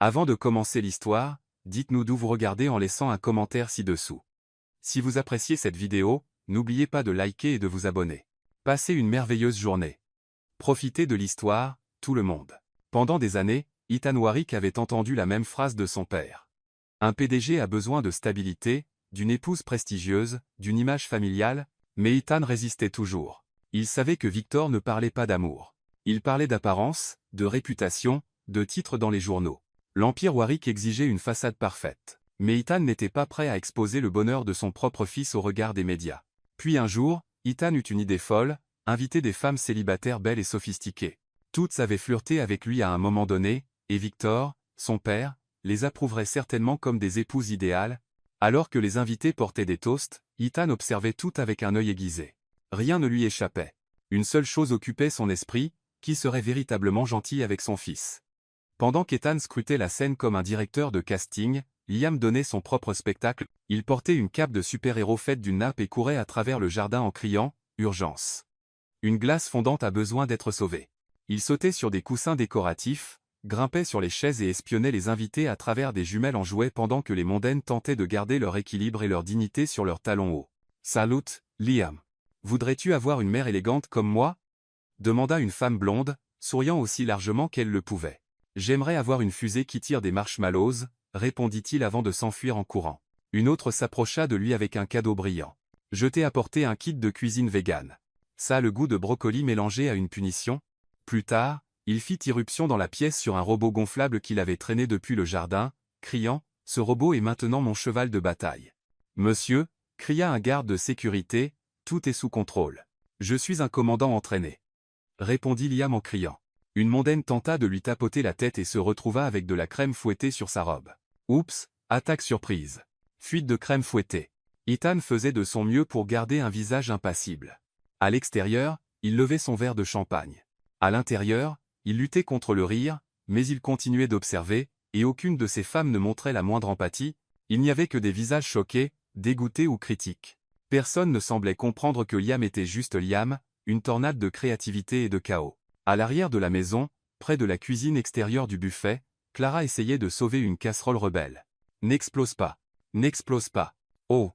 Avant de commencer l'histoire, dites-nous d'où vous regardez en laissant un commentaire ci-dessous. Si vous appréciez cette vidéo, n'oubliez pas de liker et de vous abonner. Passez une merveilleuse journée. Profitez de l'histoire, tout le monde. Pendant des années, Ethan Warwick avait entendu la même phrase de son père. Un PDG a besoin de stabilité, d'une épouse prestigieuse, d'une image familiale, mais Ethan résistait toujours. Il savait que Victor ne parlait pas d'amour. Il parlait d'apparence, de réputation, de titres dans les journaux. L'Empire Warwick exigeait une façade parfaite. Mais Ethan n'était pas prêt à exposer le bonheur de son propre fils au regard des médias. Puis un jour, Ethan eut une idée folle, inviter des femmes célibataires belles et sophistiquées. Toutes avaient flirté avec lui à un moment donné, et Victor, son père, les approuverait certainement comme des épouses idéales. Alors que les invités portaient des toasts, Ethan observait tout avec un œil aiguisé. Rien ne lui échappait. Une seule chose occupait son esprit, qui serait véritablement gentil avec son fils. Pendant qu'Ethan scrutait la scène comme un directeur de casting, Liam donnait son propre spectacle. Il portait une cape de super-héros faite d'une nappe et courait à travers le jardin en criant « Urgence !» Une glace fondante a besoin d'être sauvée. Il sautait sur des coussins décoratifs, grimpait sur les chaises et espionnait les invités à travers des jumelles en jouets pendant que les mondaines tentaient de garder leur équilibre et leur dignité sur leurs talons hauts. « Salut, Liam. Voudrais-tu avoir une mère élégante comme moi ?» demanda une femme blonde, souriant aussi largement qu'elle le pouvait. « J'aimerais avoir une fusée qui tire des marshmallows », répondit-il avant de s'enfuir en courant. Une autre s'approcha de lui avec un cadeau brillant. « Je t'ai apporté un kit de cuisine végane. Ça a le goût de brocoli mélangé à une punition ?» Plus tard, il fit irruption dans la pièce sur un robot gonflable qu'il avait traîné depuis le jardin, criant « Ce robot est maintenant mon cheval de bataille. »« Monsieur » cria un garde de sécurité, « tout est sous contrôle. Je suis un commandant entraîné. » répondit Liam en criant. Une mondaine tenta de lui tapoter la tête et se retrouva avec de la crème fouettée sur sa robe. Oups, attaque surprise. Fuite de crème fouettée. Ethan faisait de son mieux pour garder un visage impassible. À l'extérieur, il levait son verre de champagne. À l'intérieur, il luttait contre le rire, mais il continuait d'observer, et aucune de ces femmes ne montrait la moindre empathie. Il n'y avait que des visages choqués, dégoûtés ou critiques. Personne ne semblait comprendre que Liam était juste Liam, une tornade de créativité et de chaos. À l'arrière de la maison, près de la cuisine extérieure du buffet, Clara essayait de sauver une casserole rebelle. « N'explose pas. N'explose pas. Oh.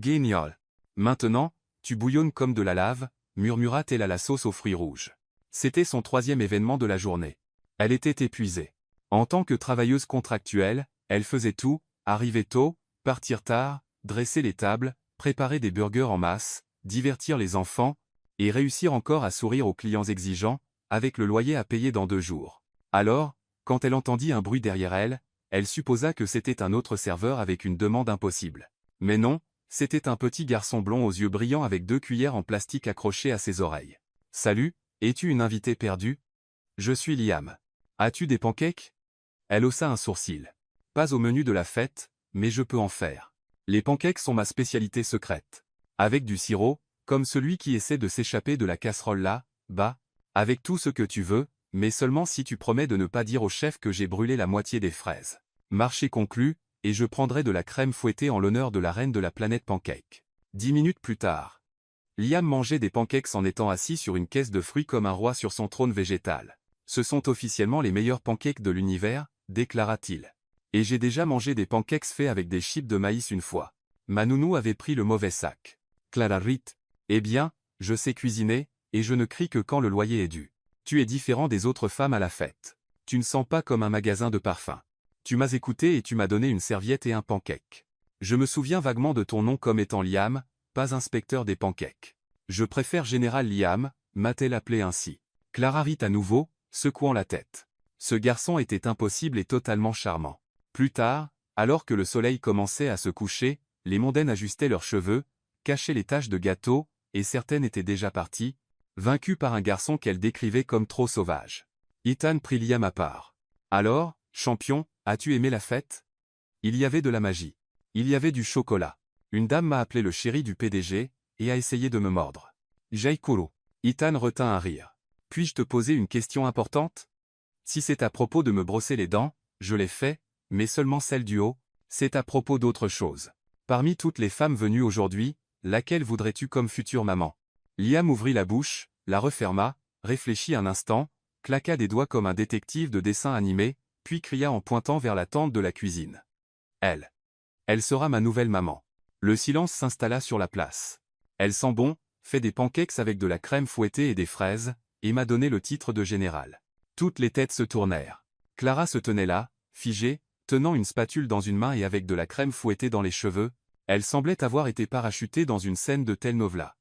Génial. Maintenant, tu bouillonnes comme de la lave, » murmura-t-elle à la sauce aux fruits rouges. C'était son troisième événement de la journée. Elle était épuisée. En tant que travailleuse contractuelle, elle faisait tout, arriver tôt, partir tard, dresser les tables, préparer des burgers en masse, divertir les enfants, et réussir encore à sourire aux clients exigeants, avec le loyer à payer dans 2 jours. Alors, quand elle entendit un bruit derrière elle, elle supposa que c'était un autre serveur avec une demande impossible. Mais non, c'était un petit garçon blond aux yeux brillants avec 2 cuillères en plastique accrochées à ses oreilles. « Salut, es-tu une invitée perdue ? Je suis Liam. As-tu des pancakes ?» Elle haussa un sourcil. « Pas au menu de la fête, mais je peux en faire. Les pancakes sont ma spécialité secrète. Avec du sirop, comme celui qui essaie de s'échapper de la casserole là, bah, avec tout ce que tu veux, mais seulement si tu promets de ne pas dire au chef que j'ai brûlé la moitié des fraises. Marché conclu, et je prendrai de la crème fouettée en l'honneur de la reine de la planète pancake. » 10 minutes plus tard. Liam mangeait des pancakes en étant assis sur une caisse de fruits comme un roi sur son trône végétal. « Ce sont officiellement les meilleurs pancakes de l'univers, » déclara-t-il. « Et j'ai déjà mangé des pancakes faits avec des chips de maïs une fois. Ma nounou avait pris le mauvais sac. » Clara rit. « Eh bien, je sais cuisiner, et je ne crie que quand le loyer est dû. Tu es différent des autres femmes à la fête. Tu ne sens pas comme un magasin de parfums. Tu m'as écouté et tu m'as donné une serviette et un pancake. Je me souviens vaguement de ton nom comme étant Liam, pas inspecteur des pancakes. Je préfère Général Liam, m'a-t-elle appelé ainsi. » Clara rit à nouveau, secouant la tête. Ce garçon était impossible et totalement charmant. Plus tard, alors que le soleil commençait à se coucher, les mondaines ajustaient leurs cheveux, cachaient les taches de gâteau, et certaines étaient déjà parties, vaincues par un garçon qu'elle décrivait comme trop sauvage. Ethan prit Liam à part. « Alors, champion, as-tu aimé la fête ? Il y avait de la magie. Il y avait du chocolat. Une dame m'a appelé le chéri du PDG, et a essayé de me mordre. Jaikuro. » Ethan retint un rire. « Puis-je te poser une question importante ? Si c'est à propos de me brosser les dents, je l'ai fait, mais seulement celle du haut, c'est à propos d'autre chose. Parmi toutes les femmes venues aujourd'hui, laquelle voudrais-tu comme future maman ?» Liam ouvrit la bouche, la referma, réfléchit un instant, claqua des doigts comme un détective de dessin animé, puis cria en pointant vers la tente de la cuisine. Elle sera ma nouvelle maman. Le silence s'installa sur la place. Elle sent bon, fait des pancakes avec de la crème fouettée et des fraises, et m'a donné le titre de général. Toutes les têtes se tournèrent. Clara se tenait là, figée, tenant une spatule dans une main et avec de la crème fouettée dans les cheveux. Elle semblait avoir été parachutée dans une scène de telenovela.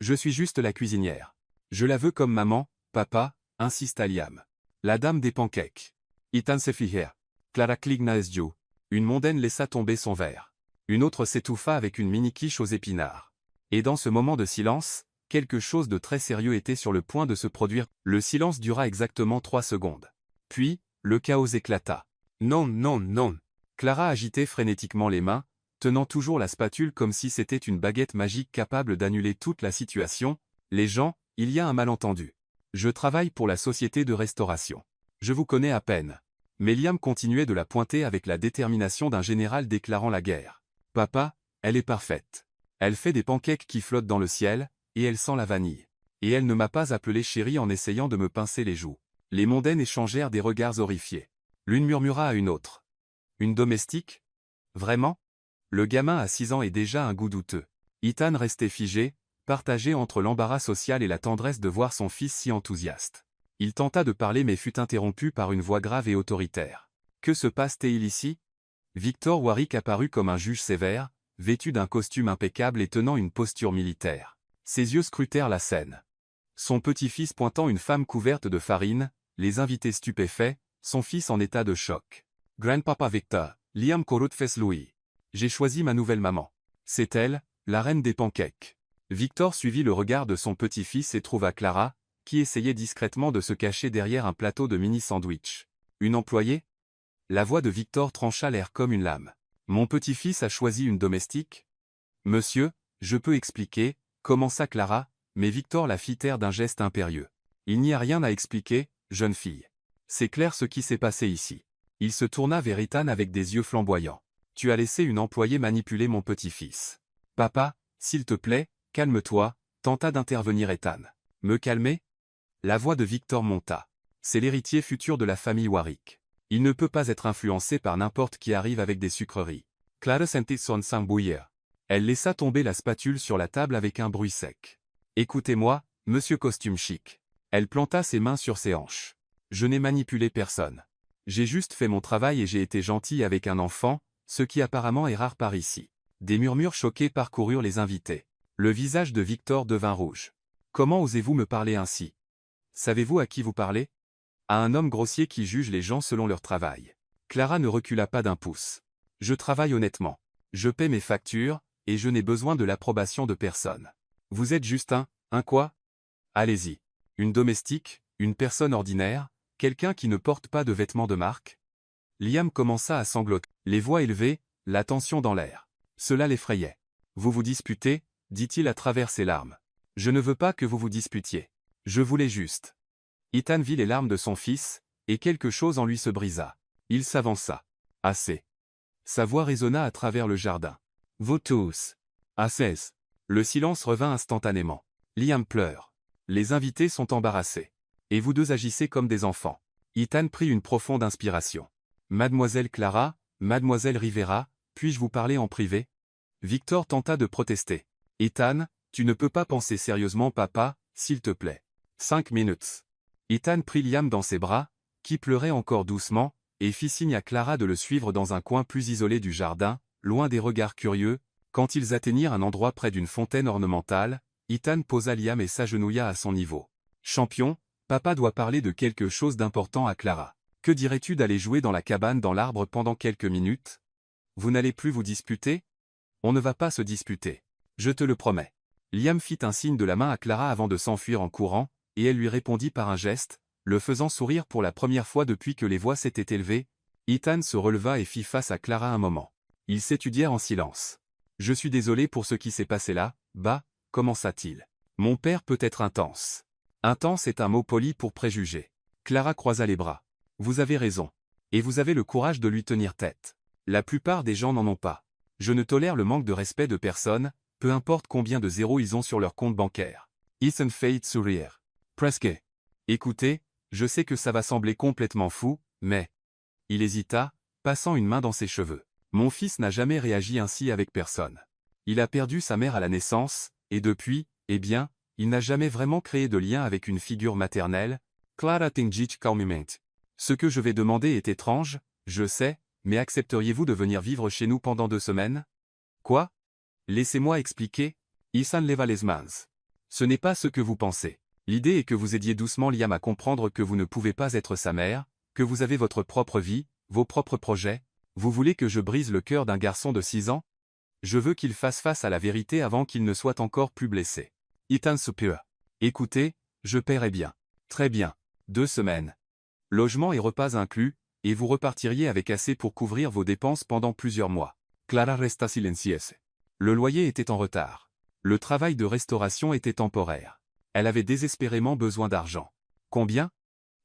Je suis juste la cuisinière. Je la veux comme maman, papa, insista Liam. La dame des pancakes. Ethan se fichèrent. Clara Klignaesdiu. Une mondaine laissa tomber son verre. Une autre s'étouffa avec une mini-quiche aux épinards. Et dans ce moment de silence, quelque chose de très sérieux était sur le point de se produire. Le silence dura exactement 3 secondes. Puis, le chaos éclata. Non, non, non. Clara agitait frénétiquement les mains, tenant toujours la spatule comme si c'était une baguette magique capable d'annuler toute la situation. Les gens, il y a un malentendu. Je travaille pour la société de restauration. Je vous connais à peine. Mais Liam continuait de la pointer avec la détermination d'un général déclarant la guerre. Papa, elle est parfaite. Elle fait des pancakes qui flottent dans le ciel, et elle sent la vanille. Et elle ne m'a pas appelé chérie en essayant de me pincer les joues. Les mondaines échangèrent des regards horrifiés. L'une murmura à une autre. Une domestique? Vraiment? Le gamin à 6 ans est déjà un goût douteux. Ethan restait figé, partagé entre l'embarras social et la tendresse de voir son fils si enthousiaste. Il tenta de parler mais fut interrompu par une voix grave et autoritaire. Que se passe-t-il ici? Victor Warwick apparut comme un juge sévère, vêtu d'un costume impeccable et tenant une posture militaire. Ses yeux scrutèrent la scène. Son petit-fils pointant une femme couverte de farine, les invités stupéfaits, son fils en état de choc. Grandpapa Victor, Liam Korutfes Louis. J'ai choisi ma nouvelle maman. C'est elle, la reine des pancakes. Victor suivit le regard de son petit-fils et trouva Clara, qui essayait discrètement de se cacher derrière un plateau de mini-sandwich. Une employée? La voix de Victor trancha l'air comme une lame. Mon petit-fils a choisi une domestique? Monsieur, je peux expliquer, commença Clara, mais Victor la fit taire d'un geste impérieux. Il n'y a rien à expliquer, jeune fille. C'est clair ce qui s'est passé ici. Il se tourna vers Ethan avec des yeux flamboyants. Tu as laissé une employée manipuler mon petit-fils. Papa, s'il te plaît, calme-toi, tenta d'intervenir Ethan. Me calmer? La voix de Victor monta. C'est l'héritier futur de la famille Warwick. Il ne peut pas être influencé par n'importe qui arrive avec des sucreries. Clara sentit son sang bouillir. Elle laissa tomber la spatule sur la table avec un bruit sec. Écoutez-moi, monsieur costume chic. Elle planta ses mains sur ses hanches. Je n'ai manipulé personne. J'ai juste fait mon travail et j'ai été gentille avec un enfant, ce qui apparemment est rare par ici. Des murmures choqués parcoururent les invités. Le visage de Victor devint rouge. Comment osez-vous me parler ainsi? Savez-vous à qui vous parlez? À un homme grossier qui juge les gens selon leur travail. Clara ne recula pas d'un pouce. Je travaille honnêtement. Je paie mes factures, et je n'ai besoin de l'approbation de personne. Vous êtes juste un quoi? Allez-y. Une domestique, une personne ordinaire, quelqu'un qui ne porte pas de vêtements de marque? Liam commença à sangloter. Les voix élevées, la tension dans l'air. Cela l'effrayait. Vous vous disputez, dit-il à travers ses larmes. Je ne veux pas que vous vous disputiez. Je voulais juste. Ethan vit les larmes de son fils, et quelque chose en lui se brisa. Il s'avança. Assez. Sa voix résonna à travers le jardin. Vous tous. Assez. Le silence revint instantanément. Liam pleure. Les invités sont embarrassés. Et vous deux agissez comme des enfants. Ethan prit une profonde inspiration. Mademoiselle Clara, mademoiselle Rivera, puis-je vous parler en privé? Victor tenta de protester. Ethan, tu ne peux pas penser sérieusement papa, s'il te plaît. 5 minutes. Ethan prit Liam dans ses bras, qui pleurait encore doucement, et fit signe à Clara de le suivre dans un coin plus isolé du jardin, loin des regards curieux. Quand ils atteignirent un endroit près d'une fontaine ornementale, Ethan posa Liam et s'agenouilla à son niveau. Champion, papa doit parler de quelque chose d'important à Clara. Que dirais-tu d'aller jouer dans la cabane dans l'arbre pendant quelques minutes? Vous n'allez plus vous disputer? On ne va pas se disputer. Je te le promets. Liam fit un signe de la main à Clara avant de s'enfuir en courant, et elle lui répondit par un geste, le faisant sourire pour la première fois depuis que les voix s'étaient élevées. Ethan se releva et fit face à Clara un moment. Ils s'étudièrent en silence. Je suis désolé pour ce qui s'est passé là, bah, commença-t-il. Mon père peut être intense. Intense est un mot poli pour préjuger. Clara croisa les bras. Vous avez raison. Et vous avez le courage de lui tenir tête. La plupart des gens n'en ont pas. Je ne tolère le manque de respect de personne, peu importe combien de zéros ils ont sur leur compte bancaire. Ethan fait sourire. Presque. Écoutez, je sais que ça va sembler complètement fou, mais Il hésita, passant une main dans ses cheveux. Mon fils n'a jamais réagi ainsi avec personne. Il a perdu sa mère à la naissance, et depuis, eh bien, il n'a jamais vraiment créé de lien avec une figure maternelle. Clara Tingic calmement. Ce que je vais demander est étrange, je sais, mais accepteriez-vous de venir vivre chez nous pendant 2 semaines? Quoi? Laissez-moi expliquer. Isan leva les mains. Ce n'est pas ce que vous pensez. L'idée est que vous aidiez doucement Liam à comprendre que vous ne pouvez pas être sa mère, que vous avez votre propre vie, vos propres projets. Vous voulez que je brise le cœur d'un garçon de 6 ans? Je veux qu'il fasse face à la vérité avant qu'il ne soit encore plus blessé. Ethan soupira. Écoutez, je paierai bien. Très bien. 2 semaines. Logement et repas inclus, et vous repartiriez avec assez pour couvrir vos dépenses pendant plusieurs mois. Clara resta silencieuse. Le loyer était en retard. Le travail de restauration était temporaire. Elle avait désespérément besoin d'argent. Combien?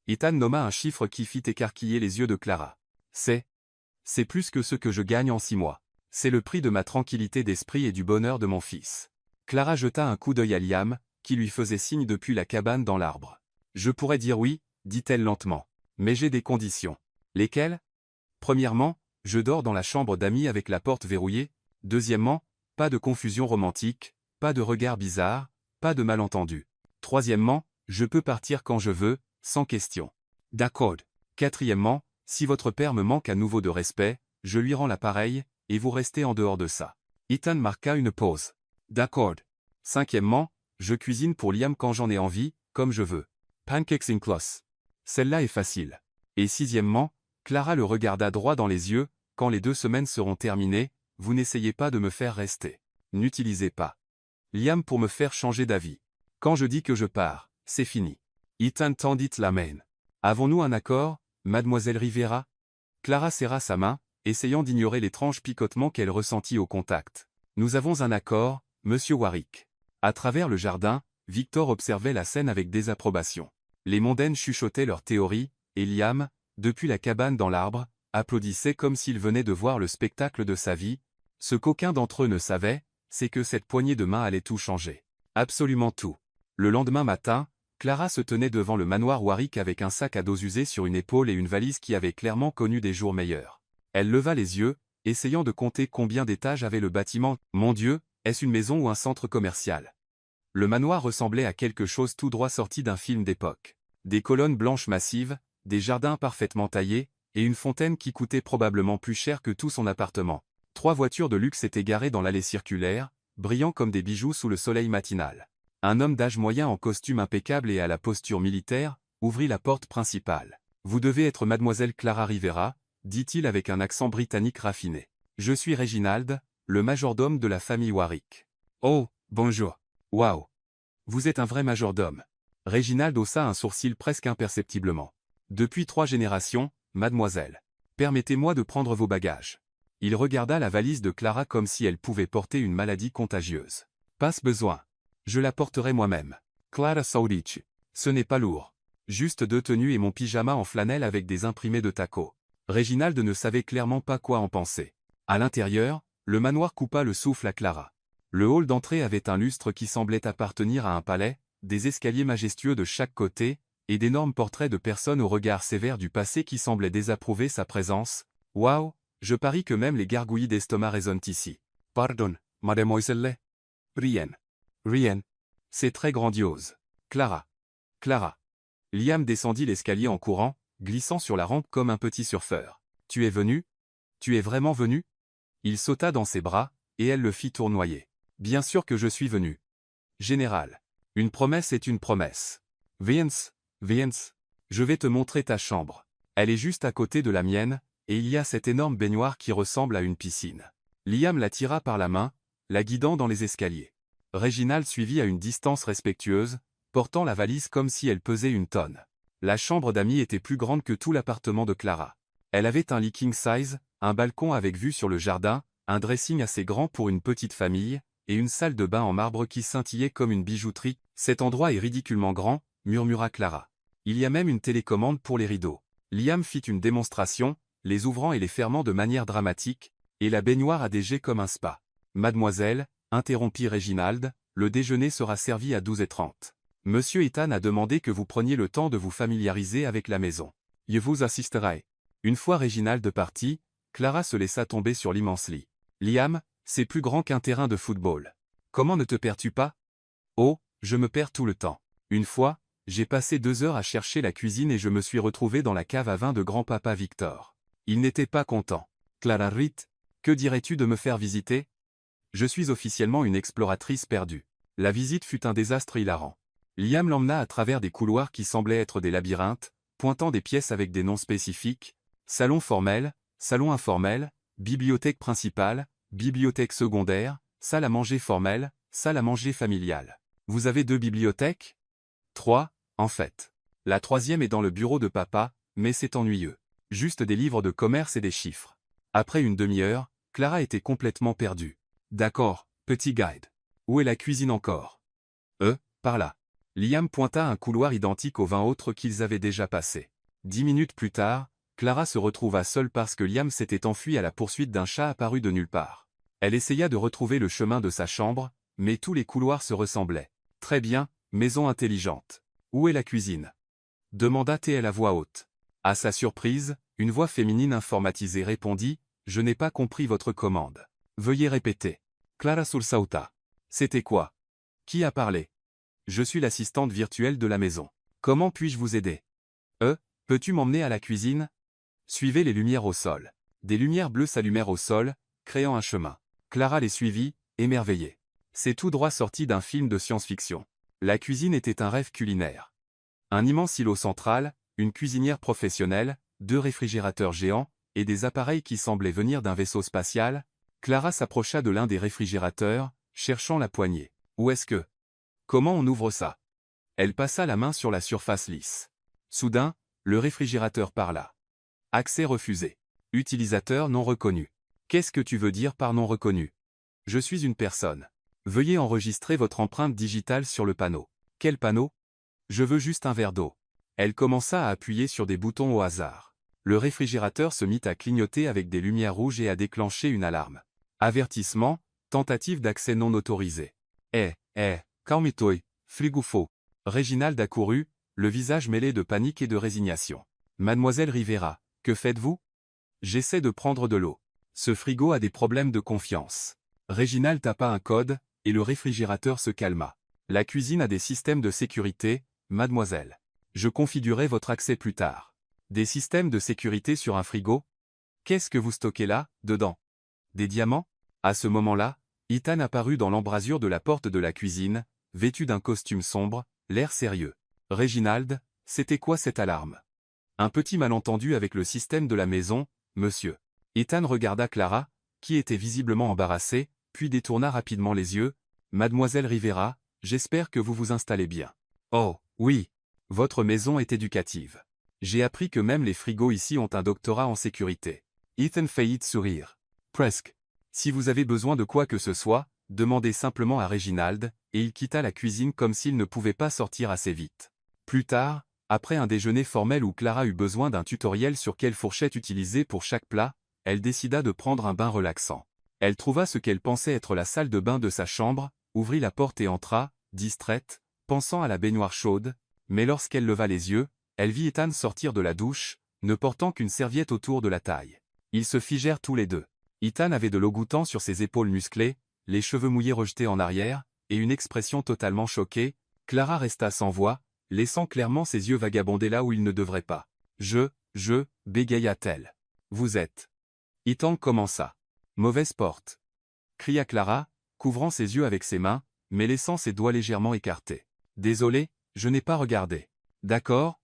Ethan nomma un chiffre qui fit écarquiller les yeux de Clara. C'est plus que ce que je gagne en 6 mois. C'est le prix de ma tranquillité d'esprit et du bonheur de mon fils. Clara jeta un coup d'œil à Liam, qui lui faisait signe depuis la cabane dans l'arbre. Je pourrais dire oui, dit-elle lentement. Mais j'ai des conditions. Lesquelles? Premièrement, je dors dans la chambre d'amis avec la porte verrouillée. Deuxièmement, pas de confusion romantique, pas de regard bizarre, pas de malentendu. Troisièmement, je peux partir quand je veux, sans question. D'accord. Quatrièmement, si votre père me manque à nouveau de respect, je lui rends l'appareil, et vous restez en dehors de ça. Ethan marqua une pause. D'accord. Cinquièmement, je cuisine pour Liam quand j'en ai envie, comme je veux. Pancakes in cloth. Celle-là est facile. Et sixièmement, Clara le regarda droit dans les yeux, quand les 2 semaines seront terminées, vous n'essayez pas de me faire rester. N'utilisez pas Liam pour me faire changer d'avis. Quand je dis que je pars, c'est fini. Ethan tendit la main. Avons-nous un accord, mademoiselle Rivera? Clara serra sa main, essayant d'ignorer l'étrange picotement qu'elle ressentit au contact. Nous avons un accord, monsieur Warwick. À travers le jardin, Victor observait la scène avec désapprobation. Les mondaines chuchotaient leurs théories, et Liam, depuis la cabane dans l'arbre, applaudissait comme s'il venait de voir le spectacle de sa vie. Ce qu'aucun d'entre eux ne savait, c'est que cette poignée de main allait tout changer. Absolument tout. Le lendemain matin, Clara se tenait devant le manoir Warwick avec un sac à dos usé sur une épaule et une valise qui avait clairement connu des jours meilleurs. Elle leva les yeux, essayant de compter combien d'étages avait le bâtiment. Mon Dieu, est-ce une maison ou un centre commercial? Le manoir ressemblait à quelque chose tout droit sorti d'un film d'époque. Des colonnes blanches massives, des jardins parfaitement taillés, et une fontaine qui coûtait probablement plus cher que tout son appartement. 3 voitures de luxe étaient garées dans l'allée circulaire, brillant comme des bijoux sous le soleil matinal. Un homme d'âge moyen en costume impeccable et à la posture militaire, ouvrit la porte principale. Vous devez être mademoiselle Clara Rivera, dit-il avec un accent britannique raffiné. Je suis Reginald, le majordome de la famille Warwick. Oh, bonjour. Waouh. Vous êtes un vrai majordome. Reginald haussa un sourcil presque imperceptiblement. Depuis 3 générations, mademoiselle. Permettez-moi de prendre vos bagages. Il regarda la valise de Clara comme si elle pouvait porter une maladie contagieuse. Pas besoin. Je la porterai moi-même. Clara Saudich. Ce n'est pas lourd. Juste 2 tenues et mon pyjama en flanelle avec des imprimés de taco. Reginald ne savait clairement pas quoi en penser. À l'intérieur, le manoir coupa le souffle à Clara. Le hall d'entrée avait un lustre qui semblait appartenir à un palais, des escaliers majestueux de chaque côté, et d'énormes portraits de personnes au regard sévère du passé qui semblaient désapprouver sa présence. Waouh, je parie que même les gargouillis d'estomac résonnent ici. Pardon, mademoiselle. Rien. C'est très grandiose. Clara. Liam descendit l'escalier en courant, glissant sur la rampe comme un petit surfeur. Tu es venu? Tu es vraiment venu? Il sauta dans ses bras, et elle le fit tournoyer. Bien sûr que je suis venu. Général. Une promesse est une promesse. Vince. Je vais te montrer ta chambre. Elle est juste à côté de la mienne, et il y a cette énorme baignoire qui ressemble à une piscine. Liam la tira par la main, la guidant dans les escaliers. Reginald suivit à une distance respectueuse, portant la valise comme si elle pesait 1 tonne. La chambre d'amis était plus grande que tout l'appartement de Clara. Elle avait un lit king size, un balcon avec vue sur le jardin, un dressing assez grand pour une petite famille, et une salle de bain en marbre qui scintillait comme une bijouterie. Cet endroit est ridiculement grand, murmura Clara. Il y a même une télécommande pour les rideaux. Liam fit une démonstration, les ouvrant et les fermant de manière dramatique, et la baignoire a des jets comme un spa. Mademoiselle, interrompit Reginald, le déjeuner sera servi à 12h30. Monsieur Ethan a demandé que vous preniez le temps de vous familiariser avec la maison. Je vous assisterai. Une fois Réginald parti, Clara se laissa tomber sur l'immense lit. Liam, c'est plus grand qu'un terrain de football. Comment ne te perds-tu pas? Oh, je me perds tout le temps. Une fois, j'ai passé 2 heures à chercher la cuisine et je me suis retrouvé dans la cave à vin de grand-papa Victor. Il n'était pas content. Clara Ritt, que dirais-tu de me faire visiter? Je suis officiellement une exploratrice perdue. La visite fut un désastre hilarant. Liam l'emmena à travers des couloirs qui semblaient être des labyrinthes, pointant des pièces avec des noms spécifiques, salon formel, salon informel, bibliothèque principale, bibliothèque secondaire, salle à manger formelle, salle à manger familiale. Vous avez 2 bibliothèques? 3, en fait. La 3e est dans le bureau de papa, mais c'est ennuyeux. Juste des livres de commerce et des chiffres. Après une demi-heure, Clara était complètement perdue. D'accord, petit guide. Où est la cuisine encore? Par là. Liam pointa un couloir identique aux 20 autres qu'ils avaient déjà passés. 10 minutes plus tard, Clara se retrouva seule parce que Liam s'était enfui à la poursuite d'un chat apparu de nulle part. Elle essaya de retrouver le chemin de sa chambre, mais tous les couloirs se ressemblaient. Très bien, maison intelligente. Où est la cuisine? Demanda-t-elle à voix haute. À sa surprise, une voix féminine informatisée répondit « Je n'ai pas compris votre commande. Veuillez répéter. » Clara sursauta. C'était quoi? Qui a parlé? Je suis l'assistante virtuelle de la maison. Comment puis-je vous aider? Peux-tu m'emmener à la cuisine? Suivez les lumières au sol. Des lumières bleues s'allumèrent au sol, créant un chemin. Clara les suivit, émerveillée. C'est tout droit sorti d'un film de science-fiction. La cuisine était un rêve culinaire. Un immense îlot central, une cuisinière professionnelle, 2 réfrigérateurs géants, et des appareils qui semblaient venir d'un vaisseau spatial. Clara s'approcha de l'un des réfrigérateurs, cherchant la poignée. Où est-ce que? Comment on ouvre ça? Elle passa la main sur la surface lisse. Soudain, le réfrigérateur parla. Accès refusé. Utilisateur non reconnu. Qu'est-ce que tu veux dire par non reconnu? Je suis une personne. Veuillez enregistrer votre empreinte digitale sur le panneau. Quel panneau? Je veux juste un verre d'eau. Elle commença à appuyer sur des boutons au hasard. Le réfrigérateur se mit à clignoter avec des lumières rouges et à déclencher une alarme. Avertissement, tentative d'accès non autorisé. Calme-toi, frigoufo. Réginald accourut, le visage mêlé de panique et de résignation. Mademoiselle Rivera, que faites-vous? J'essaie de prendre de l'eau. Ce frigo a des problèmes de confiance. Réginald tapa un code, et le réfrigérateur se calma. La cuisine a des systèmes de sécurité, mademoiselle. Je configurerai votre accès plus tard. Des systèmes de sécurité sur un frigo? Qu'est-ce que vous stockez là, dedans? Des diamants? À ce moment-là, Ethan apparut dans l'embrasure de la porte de la cuisine, vêtu d'un costume sombre, l'air sérieux. Réginald, c'était quoi cette alarme? Un petit malentendu avec le système de la maison, monsieur. Ethan regarda Clara, qui était visiblement embarrassée, puis détourna rapidement les yeux. Mademoiselle Rivera, j'espère que vous vous installez bien. Oh, oui. Votre maison est éducative. J'ai appris que même les frigos ici ont un doctorat en sécurité. Ethan faillit sourire. Presque. Si vous avez besoin de quoi que ce soit, demandez simplement à Réginald, et il quitta la cuisine comme s'il ne pouvait pas sortir assez vite. Plus tard, après un déjeuner formel où Clara eut besoin d'un tutoriel sur quelle fourchette utiliser pour chaque plat, elle décida de prendre un bain relaxant. Elle trouva ce qu'elle pensait être la salle de bain de sa chambre, ouvrit la porte et entra, distraite, pensant à la baignoire chaude, mais lorsqu'elle leva les yeux, elle vit Ethan sortir de la douche, ne portant qu'une serviette autour de la taille. Ils se figèrent tous les deux. Ethan avait de l'eau goûtant sur ses épaules musclées, les cheveux mouillés rejetés en arrière, et une expression totalement choquée. Clara resta sans voix, laissant clairement ses yeux vagabonder là où ils ne devraient pas. Bégaya-t-elle. Vous êtes. Ethan commença. Mauvaise porte. Cria Clara, couvrant ses yeux avec ses mains, mais laissant ses doigts légèrement écartés. Désolé, je n'ai pas regardé. D'accord,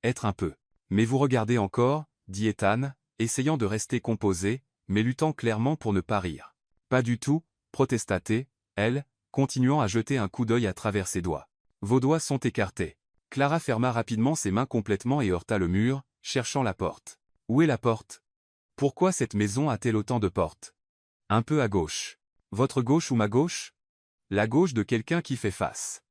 être un peu. Mais vous regardez encore, dit Ethan, essayant de rester composé, mais luttant clairement pour ne pas rire. Pas du tout, protesta-t-elle, continuant à jeter un coup d'œil à travers ses doigts. Vos doigts sont écartés. Clara ferma rapidement ses mains complètement et heurta le mur, cherchant la porte. Où est la porte? Pourquoi cette maison a-t-elle autant de portes? Un peu à gauche. Votre gauche ou ma gauche? La gauche de quelqu'un qui fait face.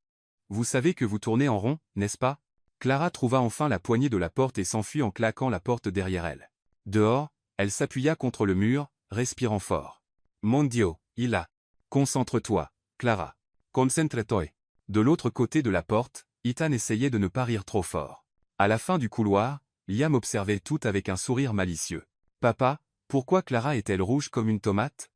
Vous savez que vous tournez en rond, n'est-ce pas? Clara trouva enfin la poignée de la porte et s'enfuit en claquant la porte derrière elle. Dehors, elle s'appuya contre le mur, respirant fort. Mon Dieu, il a. Concentre-toi, Clara. Concentre-toi. De l'autre côté de la porte, Ethan essayait de ne pas rire trop fort. À la fin du couloir, Liam observait tout avec un sourire malicieux. Papa, pourquoi Clara est-elle rouge comme une tomate?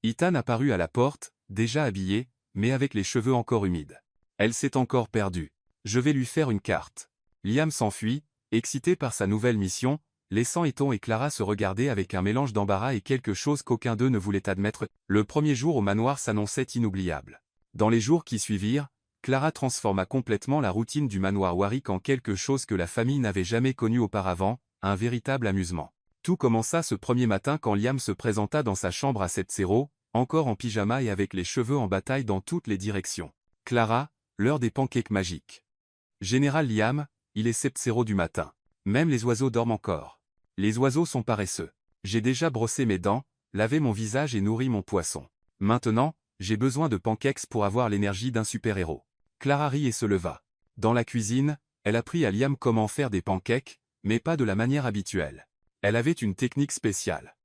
Ethan apparut à la porte, déjà habillé, mais avec les cheveux encore humides. Elle s'est encore perdue. Je vais lui faire une carte. Liam s'enfuit, excité par sa nouvelle mission, laissant Ethan et Clara se regarder avec un mélange d'embarras et quelque chose qu'aucun d'eux ne voulait admettre. Le premier jour au manoir s'annonçait inoubliable. Dans les jours qui suivirent, Clara transforma complètement la routine du manoir Warwick en quelque chose que la famille n'avait jamais connu auparavant, un véritable amusement. Tout commença ce premier matin quand Liam se présenta dans sa chambre à 7:00, encore en pyjama et avec les cheveux en bataille dans toutes les directions. Clara, l'heure des pancakes magiques. Général Liam, il est 7:00 du matin. Même les oiseaux dorment encore. Les oiseaux sont paresseux. J'ai déjà brossé mes dents, lavé mon visage et nourri mon poisson. Maintenant, j'ai besoin de pancakes pour avoir l'énergie d'un super-héros. Clara rit et se leva. Dans la cuisine, elle apprit à Liam comment faire des pancakes, mais pas de la manière habituelle. Elle avait une technique spéciale.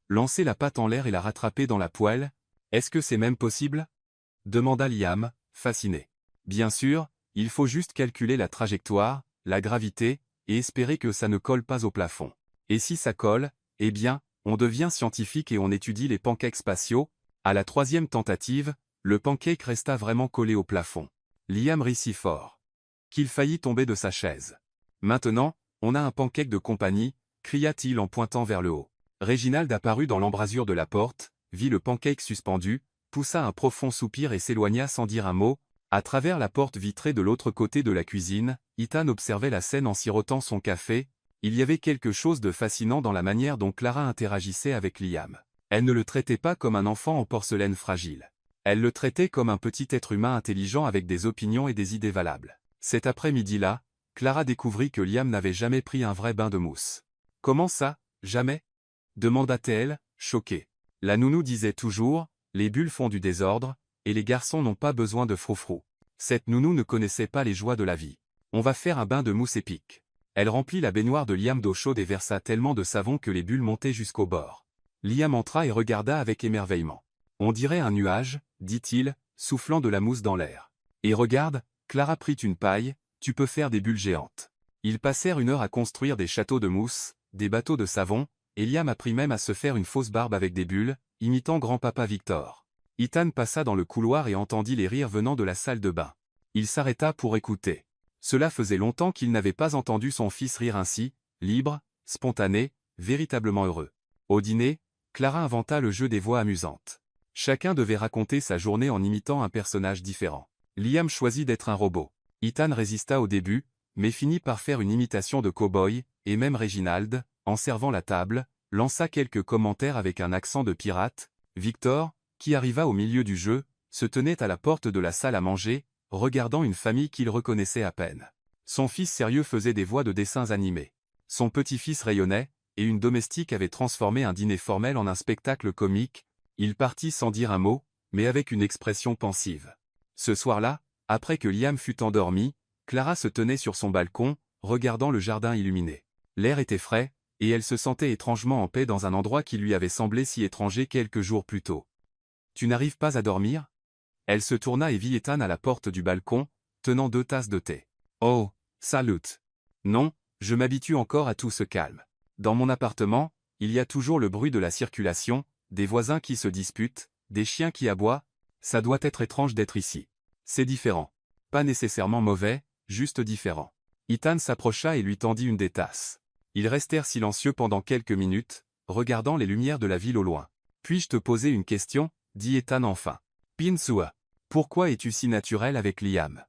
Lancer la pâte en l'air et la rattraper dans la poêle, est-ce que c'est même possible? Demanda Liam, fasciné. Bien sûr, il faut juste calculer la trajectoire, la gravité, et espérer que ça ne colle pas au plafond. Et si ça colle, eh bien, on devient scientifique et on étudie les pancakes spatiaux. À la troisième tentative, le pancake resta vraiment collé au plafond. Liam rit si fort qu'il faillit tomber de sa chaise. Maintenant, on a un pancake de compagnie, cria-t-il en pointant vers le haut. Réginald apparut dans l'embrasure de la porte, vit le pancake suspendu, poussa un profond soupir et s'éloigna sans dire un mot. À travers la porte vitrée de l'autre côté de la cuisine, Ethan observait la scène en sirotant son café. Il y avait quelque chose de fascinant dans la manière dont Clara interagissait avec Liam. Elle ne le traitait pas comme un enfant en porcelaine fragile. Elle le traitait comme un petit être humain intelligent avec des opinions et des idées valables. Cet après-midi-là, Clara découvrit que Liam n'avait jamais pris un vrai bain de mousse. « Comment ça, jamais ?» demanda-t-elle, choquée. La nounou disait toujours, « Les bulles font du désordre, et les garçons n'ont pas besoin de froufrou. » Cette nounou ne connaissait pas les joies de la vie. « On va faire un bain de mousse épique. » Elle remplit la baignoire de Liam d'eau chaude et versa tellement de savon que les bulles montaient jusqu'au bord. Liam entra et regarda avec émerveillement. « On dirait un nuage, » dit-il, soufflant de la mousse dans l'air. « Et regarde, Clara prit une paille, tu peux faire des bulles géantes. » Ils passèrent une heure à construire des châteaux de mousse, des bateaux de savon, et Liam apprit même à se faire une fausse barbe avec des bulles, imitant grand-papa Victor. Ethan passa dans le couloir et entendit les rires venant de la salle de bain. Il s'arrêta pour écouter. Cela faisait longtemps qu'il n'avait pas entendu son fils rire ainsi, libre, spontané, véritablement heureux. Au dîner, Clara inventa le jeu des voix amusantes. Chacun devait raconter sa journée en imitant un personnage différent. Liam choisit d'être un robot. Ethan résista au début, mais finit par faire une imitation de cow-boy, et même Réginald, en servant la table, lança quelques commentaires avec un accent de pirate. Victor, qui arriva au milieu du jeu, se tenait à la porte de la salle à manger, regardant une famille qu'il reconnaissait à peine. Son fils sérieux faisait des voix de dessins animés. Son petit-fils rayonnait, et une domestique avait transformé un dîner formel en un spectacle comique. Il partit sans dire un mot, mais avec une expression pensive. Ce soir-là, après que Liam fut endormi, Clara se tenait sur son balcon, regardant le jardin illuminé. L'air était frais, et elle se sentait étrangement en paix dans un endroit qui lui avait semblé si étranger quelques jours plus tôt. « Tu n'arrives pas à dormir ?» Elle se tourna et vit Ethan à la porte du balcon, tenant 2 tasses de thé. « Oh, salut !»« Non, je m'habitue encore à tout ce calme. Dans mon appartement, il y a toujours le bruit de la circulation, des voisins qui se disputent, des chiens qui aboient. Ça doit être étrange d'être ici. C'est différent. Pas nécessairement mauvais, juste différent. » Ethan s'approcha et lui tendit une des tasses. Ils restèrent silencieux pendant quelques minutes, regardant les lumières de la ville au loin. « Puis-je te poser une question ?» dit Ethan enfin. « Pinsua, pourquoi es-tu si naturel avec Liam?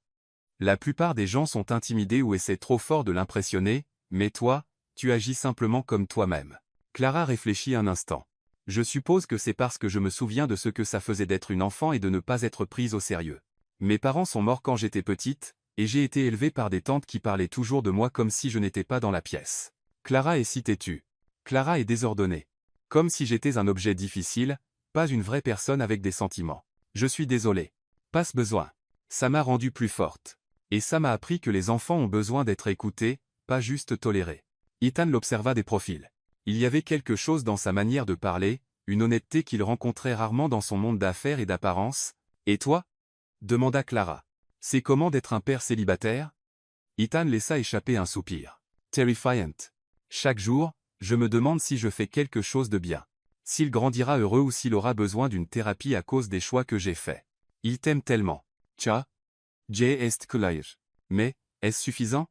La plupart des gens sont intimidés ou essaient trop fort de l'impressionner, mais toi, tu agis simplement comme toi-même. » Clara réfléchit un instant. « Je suppose que c'est parce que je me souviens de ce que ça faisait d'être une enfant et de ne pas être prise au sérieux. Mes parents sont morts quand j'étais petite, et j'ai été élevée par des tantes qui parlaient toujours de moi comme si je n'étais pas dans la pièce. Clara est si têtue. Clara est désordonnée. Comme si j'étais un objet difficile, pas une vraie personne avec des sentiments. Je suis désolé. Pas ce besoin. Ça m'a rendue plus forte. Et ça m'a appris que les enfants ont besoin d'être écoutés, pas juste tolérés. » Ethan l'observa des profils. Il y avait quelque chose dans sa manière de parler, une honnêteté qu'il rencontrait rarement dans son monde d'affaires et d'apparence. « Et toi ?» demanda Clara. « C'est comment d'être un père célibataire ?» Ethan laissa échapper un soupir. « Terrifiant. Chaque jour, je me demande si je fais quelque chose de bien. S'il grandira heureux ou s'il aura besoin d'une thérapie à cause des choix que j'ai faits. Il t'aime tellement. Tja. Est clair. Mais, est-ce suffisant?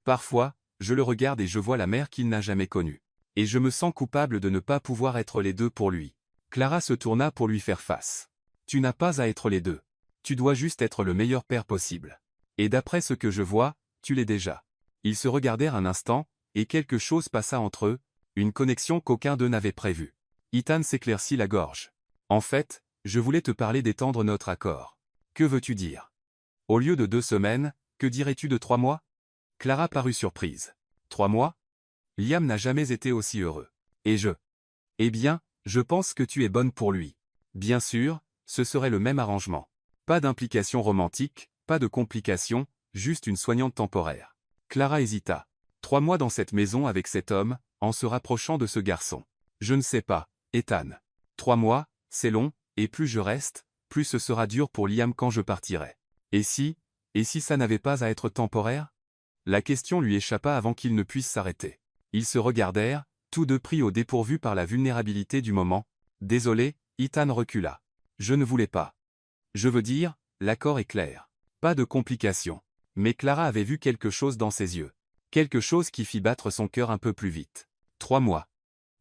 Parfois, je le regarde et je vois la mère qu'il n'a jamais connue. Et je me sens coupable de ne pas pouvoir être les deux pour lui. Clara se tourna pour lui faire face. Tu n'as pas à être les deux. Tu dois juste être le meilleur père possible. Et d'après ce que je vois, tu l'es déjà. Ils se regardèrent un instant, et quelque chose passa entre eux, une connexion qu'aucun d'eux n'avait prévue. Ethan s'éclaircit la gorge. En fait, je voulais te parler d'étendre notre accord. Que veux-tu dire? Au lieu de 2 semaines, que dirais-tu de 3 mois? Clara parut surprise. 3 mois? Liam n'a jamais été aussi heureux. Et je? Eh bien, je pense que tu es bonne pour lui. Bien sûr, ce serait le même arrangement. Pas d'implication romantique, pas de complications, juste une soignante temporaire. Clara hésita. 3 mois dans cette maison avec cet homme, en se rapprochant de ce garçon. Je ne sais pas, Ethan. 3 mois, c'est long, et plus je reste, plus ce sera dur pour Liam quand je partirai. Et si ça n'avait pas à être temporaire? La question lui échappa avant qu'il ne puisse s'arrêter. Ils se regardèrent, tous deux pris au dépourvu par la vulnérabilité du moment. Désolé, Ethan recula. Je ne voulais pas. Je veux dire, l'accord est clair. Pas de complications. Mais Clara avait vu quelque chose dans ses yeux. Quelque chose qui fit battre son cœur un peu plus vite. 3 mois.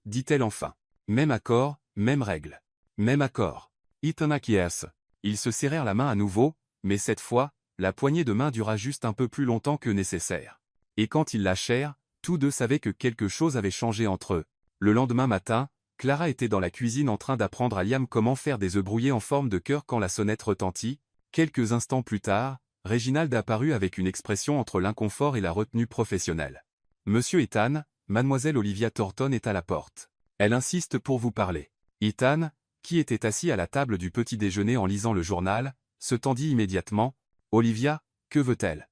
Dit-elle enfin. Même accord, même règle. Même accord. Ethan acquiesce. Ils se serrèrent la main à nouveau, mais cette fois, la poignée de main dura juste un peu plus longtemps que nécessaire. Et quand ils lâchèrent, tous deux savaient que quelque chose avait changé entre eux. Le lendemain matin, Clara était dans la cuisine en train d'apprendre à Liam comment faire des œufs brouillés en forme de cœur quand la sonnette retentit. Quelques instants plus tard, Reginald apparut avec une expression entre l'inconfort et la retenue professionnelle. Monsieur Ethan, mademoiselle Olivia Thornton est à la porte. Elle insiste pour vous parler. Ethan, qui était assis à la table du petit déjeuner en lisant le journal, se tendit immédiatement. Olivia, que veut-elle?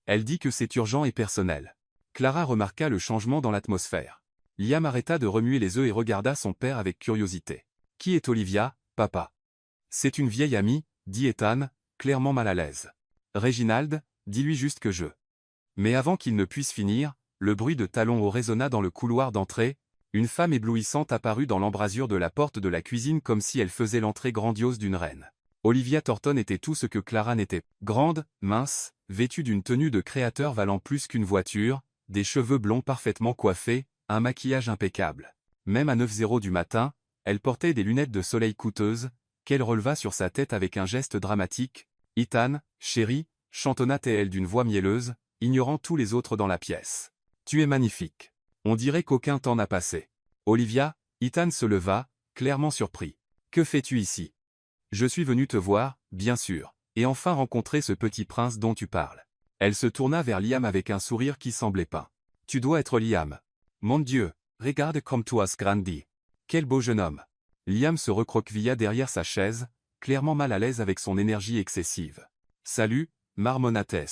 Elle dit que c'est urgent et personnel. Clara remarqua le changement dans l'atmosphère. Liam arrêta de remuer les œufs et regarda son père avec curiosité. Qui est Olivia, papa? C'est une vieille amie, dit Ethan, clairement mal à l'aise. Reginald, dis-lui juste que je. Mais avant qu'il ne puisse finir, le bruit de talons hauts résonna dans le couloir d'entrée. Une femme éblouissante apparut dans l'embrasure de la porte de la cuisine comme si elle faisait l'entrée grandiose d'une reine. Olivia Thornton était tout ce que Clara n'était. Grande, mince, vêtue d'une tenue de créateur valant plus qu'une voiture, des cheveux blonds parfaitement coiffés, un maquillage impeccable. Même à 9h du matin, elle portait des lunettes de soleil coûteuses, qu'elle releva sur sa tête avec un geste dramatique. « Ethan, chérie », chantonna-t-elle d'une voix mielleuse, ignorant tous les autres dans la pièce. « Tu es magnifique. On dirait qu'aucun temps n'a passé. » Olivia, Ethan se leva, clairement surpris. « Que fais-tu ici? » Je suis venu te voir, bien sûr, et enfin rencontrer ce petit prince dont tu parles. Elle se tourna vers Liam avec un sourire qui semblait peint. Tu dois être Liam. Mon Dieu, regarde comme tu as grandi. Quel beau jeune homme. Liam se recroquevilla derrière sa chaise, clairement mal à l'aise avec son énergie excessive. Salut, marmonna-t-elle.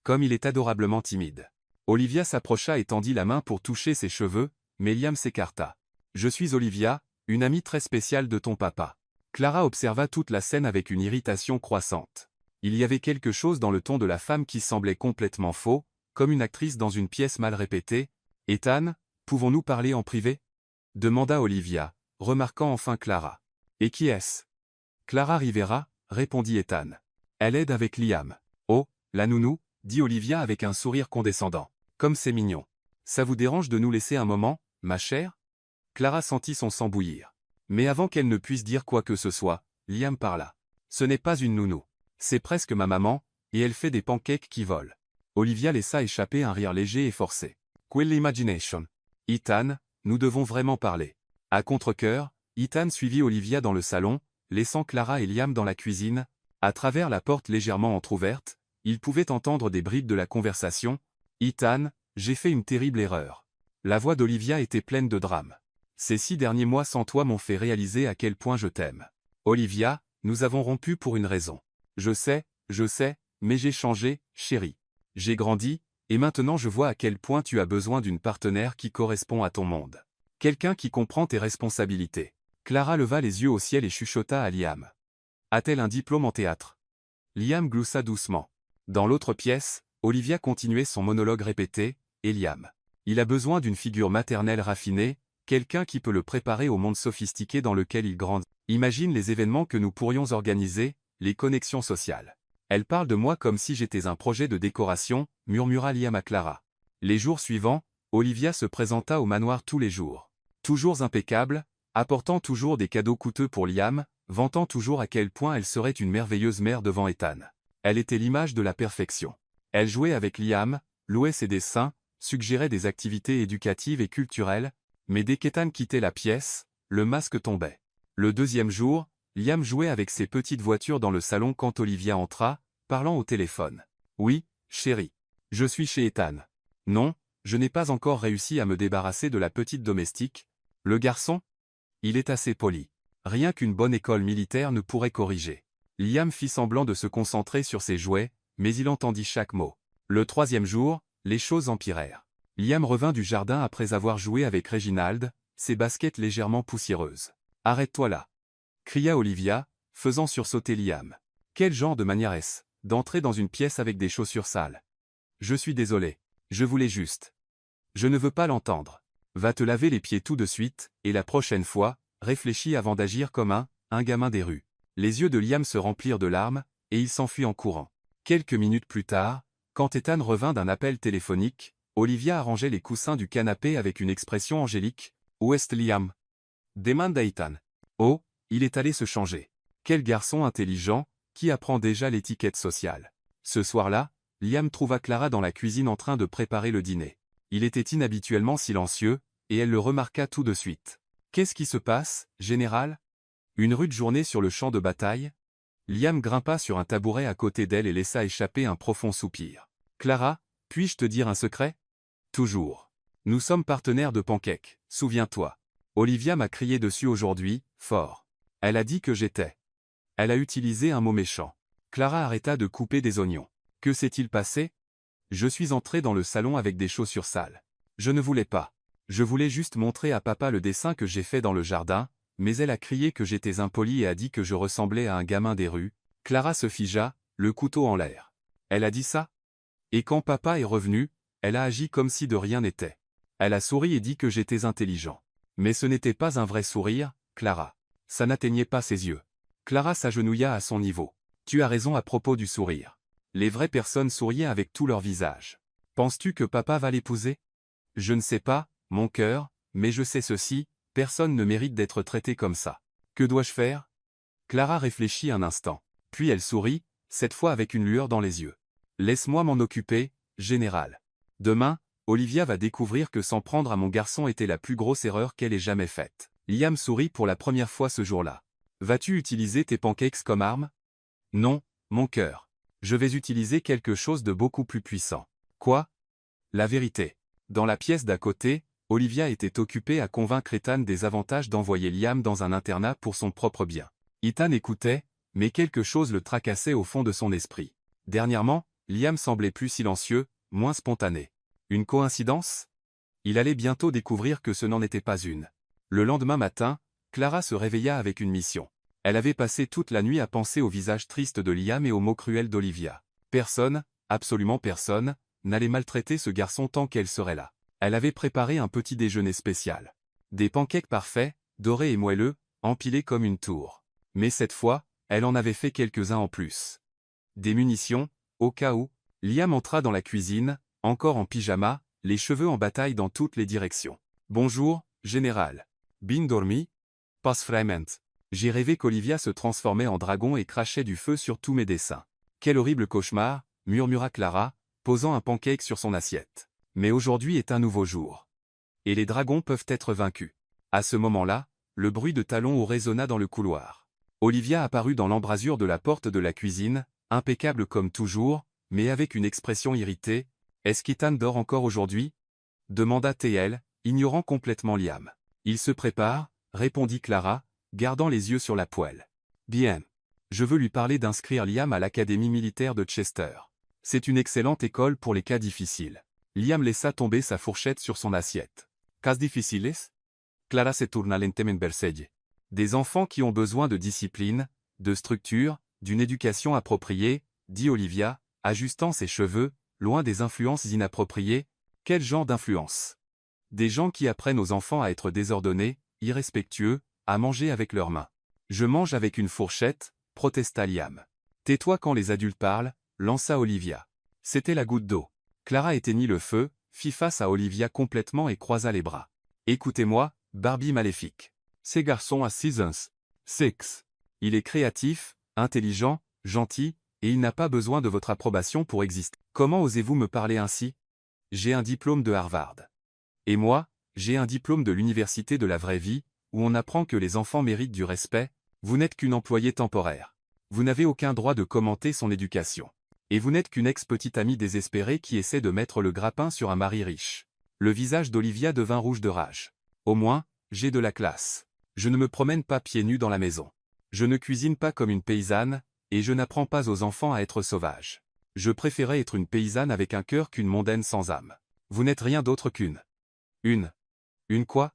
Comme il est adorablement timide. Olivia s'approcha et tendit la main pour toucher ses cheveux, mais Liam s'écarta. Je suis Olivia, une amie très spéciale de ton papa. Clara observa toute la scène avec une irritation croissante. Il y avait quelque chose dans le ton de la femme qui semblait complètement faux, comme une actrice dans une pièce mal répétée. « Ethan, pouvons-nous parler en privé ?» demanda Olivia, remarquant enfin Clara. « Et qui est-ce » ? Clara Rivera, répondit Ethan. Elle aide avec Liam. « Oh, la nounou » dit Olivia avec un sourire condescendant. « Comme c'est mignon. Ça vous dérange de nous laisser un moment, ma chère ?» Clara sentit son sang bouillir. Mais avant qu'elle ne puisse dire quoi que ce soit, Liam parla. « Ce n'est pas une nounou. C'est presque ma maman, et elle fait des pancakes qui volent. » Olivia laissa échapper un rire léger et forcé. « Quelle imagination. Ethan, nous devons vraiment parler. » À contre-cœur, Ethan suivit Olivia dans le salon, laissant Clara et Liam dans la cuisine. À travers la porte légèrement entr'ouverte, ils pouvaient entendre des bribes de la conversation. « Ethan, j'ai fait une terrible erreur. » La voix d'Olivia était pleine de drame. « Ces 6 derniers mois sans toi m'ont fait réaliser à quel point je t'aime. Olivia, nous avons rompu pour une raison. Je sais, mais j'ai changé, chérie. J'ai grandi, et maintenant je vois à quel point tu as besoin d'une partenaire qui correspond à ton monde. Quelqu'un qui comprend tes responsabilités. » Clara leva les yeux au ciel et chuchota à Liam. « A-t-elle un diplôme en théâtre ?» Liam gloussa doucement. Dans l'autre pièce, Olivia continuait son monologue répété, et Liam. Il a besoin d'une figure maternelle raffinée, quelqu'un qui peut le préparer au monde sophistiqué dans lequel il grandit. Imagine les événements que nous pourrions organiser, les connexions sociales. Elle parle de moi comme si j'étais un projet de décoration, murmura Liam à Clara. Les jours suivants, Olivia se présenta au manoir tous les jours. Toujours impeccable, apportant toujours des cadeaux coûteux pour Liam, vantant toujours à quel point elle serait une merveilleuse mère devant Ethan. Elle était l'image de la perfection. Elle jouait avec Liam, louait ses dessins, suggérait des activités éducatives et culturelles, mais dès qu'Ethan quittait la pièce, le masque tombait. Le deuxième jour, Liam jouait avec ses petites voitures dans le salon quand Olivia entra, parlant au téléphone. « Oui, chérie. Je suis chez Ethan. Non, je n'ai pas encore réussi à me débarrasser de la petite domestique. Le garçon? Il est assez poli. Rien qu'une bonne école militaire ne pourrait corriger. » Liam fit semblant de se concentrer sur ses jouets, mais il entendit chaque mot. Le troisième jour, les choses empirèrent. Liam revint du jardin après avoir joué avec Reginald, ses baskets légèrement poussiéreuses. « Arrête-toi là !» cria Olivia, faisant sursauter Liam. « Quel genre de manière est-ce, d'entrer dans une pièce avec des chaussures sales? Je suis désolé. Je voulais juste. Je ne veux pas l'entendre. Va te laver les pieds tout de suite, et la prochaine fois, réfléchis avant d'agir comme un gamin des rues. » Les yeux de Liam se remplirent de larmes, et il s'enfuit en courant. Quelques minutes plus tard, quand Ethan revint d'un appel téléphonique, Olivia arrangeait les coussins du canapé avec une expression angélique. « Où est Liam ?» demanda Ethan. « Oh, il est allé se changer. Quel garçon intelligent, qui apprend déjà l'étiquette sociale. » Ce soir-là, Liam trouva Clara dans la cuisine en train de préparer le dîner. Il était inhabituellement silencieux, et elle le remarqua tout de suite. « Qu'est-ce qui se passe, général ? Une rude journée sur le champ de bataille ?» Liam grimpa sur un tabouret à côté d'elle et laissa échapper un profond soupir. « Clara, puis-je te dire un secret ? Toujours. Nous sommes partenaires de pancakes, souviens-toi. Olivia m'a crié dessus aujourd'hui, fort. Elle a dit que j'étais. Elle a utilisé un mot méchant. » Clara arrêta de couper des oignons. « Que s'est-il passé ? Je suis entrée dans le salon avec des chaussures sales. Je ne voulais pas. Je voulais juste montrer à papa le dessin que j'ai fait dans le jardin, mais elle a crié que j'étais impoli et a dit que je ressemblais à un gamin des rues. » Clara se figea, le couteau en l'air. Elle a dit ça ? Et quand papa est revenu, elle a agi comme si de rien n'était. Elle a souri et dit que j'étais intelligent. Mais ce n'était pas un vrai sourire, Clara. Ça n'atteignait pas ses yeux. Clara s'agenouilla à son niveau. Tu as raison à propos du sourire. Les vraies personnes souriaient avec tout leur visage. Penses-tu que papa va l'épouser ? Je ne sais pas, mon cœur, mais je sais ceci, personne ne mérite d'être traité comme ça. Que dois-je faire ? Clara réfléchit un instant. Puis elle sourit, cette fois avec une lueur dans les yeux. Laisse-moi m'en occuper, général. Demain, Olivia va découvrir que s'en prendre à mon garçon était la plus grosse erreur qu'elle ait jamais faite. Liam sourit pour la première fois ce jour-là. Vas-tu utiliser tes pancakes comme arme ? Non, mon cœur. Je vais utiliser quelque chose de beaucoup plus puissant. Quoi ? La vérité. Dans la pièce d'à côté, Olivia était occupée à convaincre Ethan des avantages d'envoyer Liam dans un internat pour son propre bien. Ethan écoutait, mais quelque chose le tracassait au fond de son esprit. Dernièrement, Liam semblait plus silencieux, moins spontané. Une coïncidence ? Il allait bientôt découvrir que ce n'en était pas une. Le lendemain matin, Clara se réveilla avec une mission. Elle avait passé toute la nuit à penser au visage triste de Liam et aux mots cruels d'Olivia. Personne, absolument personne, n'allait maltraiter ce garçon tant qu'elle serait là. Elle avait préparé un petit déjeuner spécial. Des pancakes parfaits, dorés et moelleux, empilés comme une tour. Mais cette fois, elle en avait fait quelques-uns en plus. Des munitions, au cas où. Liam entra dans la cuisine, encore en pyjama, les cheveux en bataille dans toutes les directions. « Bonjour, général. Bin dormi ? Pas vraiment. J'ai rêvé qu'Olivia se transformait en dragon et crachait du feu sur tous mes dessins. Quel horrible cauchemar, murmura Clara, posant un pancake sur son assiette. Mais aujourd'hui est un nouveau jour. Et les dragons peuvent être vaincus. » À ce moment-là, le bruit de talons résonna dans le couloir. Olivia apparut dans l'embrasure de la porte de la cuisine, impeccable comme toujours, mais avec une expression irritée. « Est-ce qu'Ethan dort encore aujourd'hui ?» demanda TL, ignorant complètement Liam. « Il se prépare, » répondit Clara, gardant les yeux sur la poêle. « Bien. Je veux lui parler d'inscrire Liam à l'Académie militaire de Chester. C'est une excellente école pour les cas difficiles. » Liam laissa tomber sa fourchette sur son assiette. « Cas difficiles ?» Clara se tourna lentamente vers elle. « Des enfants qui ont besoin de discipline, de structure, d'une éducation appropriée, » dit Olivia, ajustant ses cheveux, loin des influences inappropriées. « Quel genre d'influence ? Des gens qui apprennent aux enfants à être désordonnés, irrespectueux, à manger avec leurs mains. Je mange avec une fourchette, protesta Liam. Tais-toi quand les adultes parlent, lança Olivia. C'était la goutte d'eau. Clara éteignit le feu, fit face à Olivia complètement et croisa les bras. Écoutez-moi, Barbie maléfique. Ces garçons à Seasons 6. Il est créatif, intelligent, gentil, et il n'a pas besoin de votre approbation pour exister. Comment osez-vous me parler ainsi? J'ai un diplôme de Harvard. Et moi, j'ai un diplôme de l'université de la vraie vie, où on apprend que les enfants méritent du respect. Vous n'êtes qu'une employée temporaire. Vous n'avez aucun droit de commenter son éducation. Et vous n'êtes qu'une ex-petite amie désespérée qui essaie de mettre le grappin sur un mari riche. Le visage d'Olivia devint rouge de rage. Au moins, j'ai de la classe. Je ne me promène pas pieds nus dans la maison. Je ne cuisine pas comme une paysanne, et je n'apprends pas aux enfants à être sauvages. Je préférais être une paysanne avec un cœur qu'une mondaine sans âme. Vous n'êtes rien d'autre qu'une. Une quoi?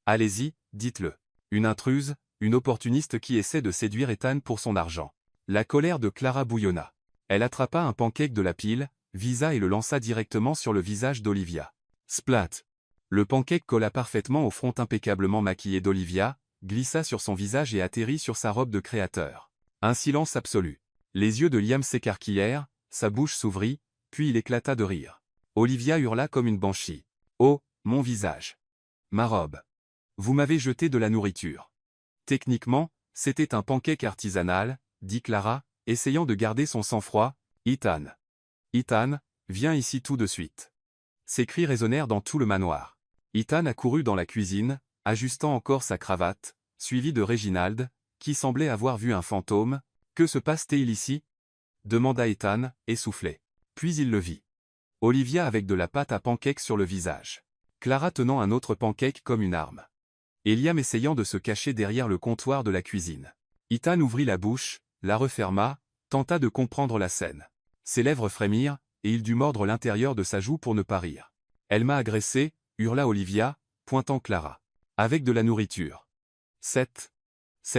Allez-y, dites-le. Une intruse, une opportuniste qui essaie de séduire Ethan pour son argent. La colère de Clara bouillonna. Elle attrapa un pancake de la pile, visa et le lança directement sur le visage d'Olivia. Splat! Le pancake colla parfaitement au front impeccablement maquillé d'Olivia, glissa sur son visage et atterrit sur sa robe de créateur. Un silence absolu. Les yeux de Liam s'écarquillèrent, sa bouche s'ouvrit, puis il éclata de rire. Olivia hurla comme une banshee. Oh, mon visage! Ma robe! Vous m'avez jeté de la nourriture. Techniquement, c'était un pancake artisanal, dit Clara, essayant de garder son sang-froid. Ethan! Ethan, viens ici tout de suite. Ses cris résonnèrent dans tout le manoir. Ethan accourut dans la cuisine, ajustant encore sa cravate, suivi de Reginald, qui semblait avoir vu un fantôme. Que se passe-t-il ici? Demanda Ethan, essoufflé. Puis il le vit. Olivia avec de la pâte à pancake sur le visage. Clara tenant un autre pancake comme une arme. Et Liam essayant de se cacher derrière le comptoir de la cuisine. Ethan ouvrit la bouche, la referma, tenta de comprendre la scène. Ses lèvres frémirent, et il dut mordre l'intérieur de sa joue pour ne pas rire. Elle m'a agressé, hurla Olivia, pointant Clara. Avec de la nourriture. Cette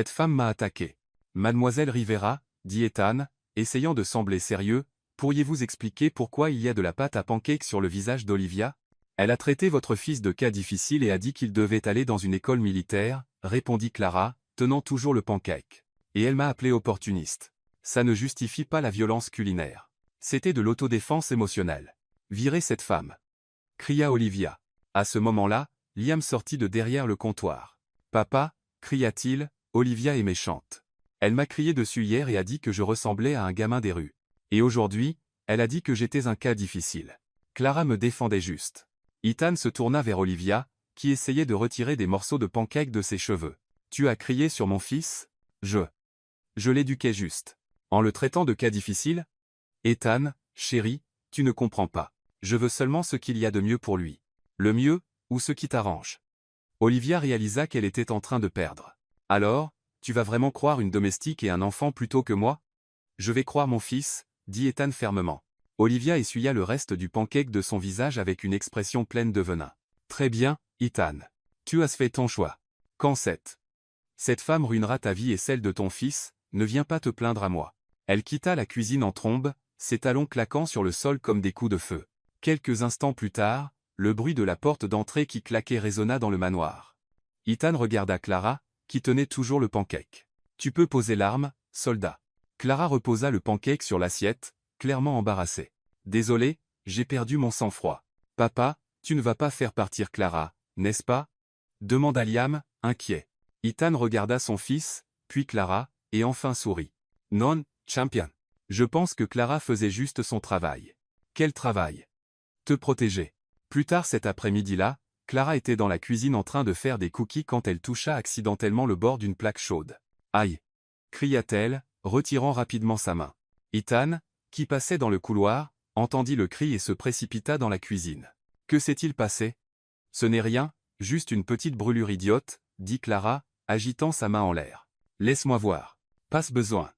femme m'a attaqué. Mademoiselle Rivera, dit Ethan, essayant de sembler sérieux, pourriez-vous expliquer pourquoi il y a de la pâte à pancake sur le visage d'Olivia? Elle a traité votre fils de cas difficile et a dit qu'il devait aller dans une école militaire, répondit Clara, tenant toujours le pancake. Et elle m'a appelé opportuniste. Ça ne justifie pas la violence culinaire. C'était de l'autodéfense émotionnelle. Virez cette femme! Cria Olivia. À ce moment-là, Liam sortit de derrière le comptoir. Papa, cria-t-il, Olivia est méchante. Elle m'a crié dessus hier et a dit que je ressemblais à un gamin des rues. Et aujourd'hui, elle a dit que j'étais un cas difficile. Clara me défendait juste. Ethan se tourna vers Olivia, qui essayait de retirer des morceaux de pancake de ses cheveux. Tu as crié sur mon fils? Je l'éduquais juste. En le traitant de cas difficile? Ethan, chéri, tu ne comprends pas. Je veux seulement ce qu'il y a de mieux pour lui. Le mieux, ou ce qui t'arrange. Olivia réalisa qu'elle était en train de perdre. Alors, tu vas vraiment croire une domestique et un enfant plutôt que moi? Je vais croire mon fils, dit Ethan fermement. Olivia essuya le reste du pancake de son visage avec une expression pleine de venin. Très bien, Ethan. Tu as fait ton choix. Quand cette femme ruinera ta vie et celle de ton fils, ne viens pas te plaindre à moi. Elle quitta la cuisine en trombe, ses talons claquant sur le sol comme des coups de feu. Quelques instants plus tard, le bruit de la porte d'entrée qui claquait résonna dans le manoir. Ethan regarda Clara, qui tenait toujours le pancake. Tu peux poser l'arme, soldat. Clara reposa le pancake sur l'assiette, clairement embarrassée. Désolé, j'ai perdu mon sang-froid. Papa, tu ne vas pas faire partir Clara, n'est-ce pas? Demanda Liam, inquiet. Ethan regarda son fils, puis Clara, et enfin sourit. Non, champion. Je pense que Clara faisait juste son travail. Quel travail? Te protéger. Plus tard cet après-midi-là, Clara était dans la cuisine en train de faire des cookies quand elle toucha accidentellement le bord d'une plaque chaude. Aïe! Cria-t-elle, retirant rapidement sa main. Ethan, qui passait dans le couloir, entendit le cri et se précipita dans la cuisine. Que s'est-il passé? Ce n'est rien, juste une petite brûlure idiote, dit Clara, agitant sa main en l'air. Laisse-moi voir. Passe besoin.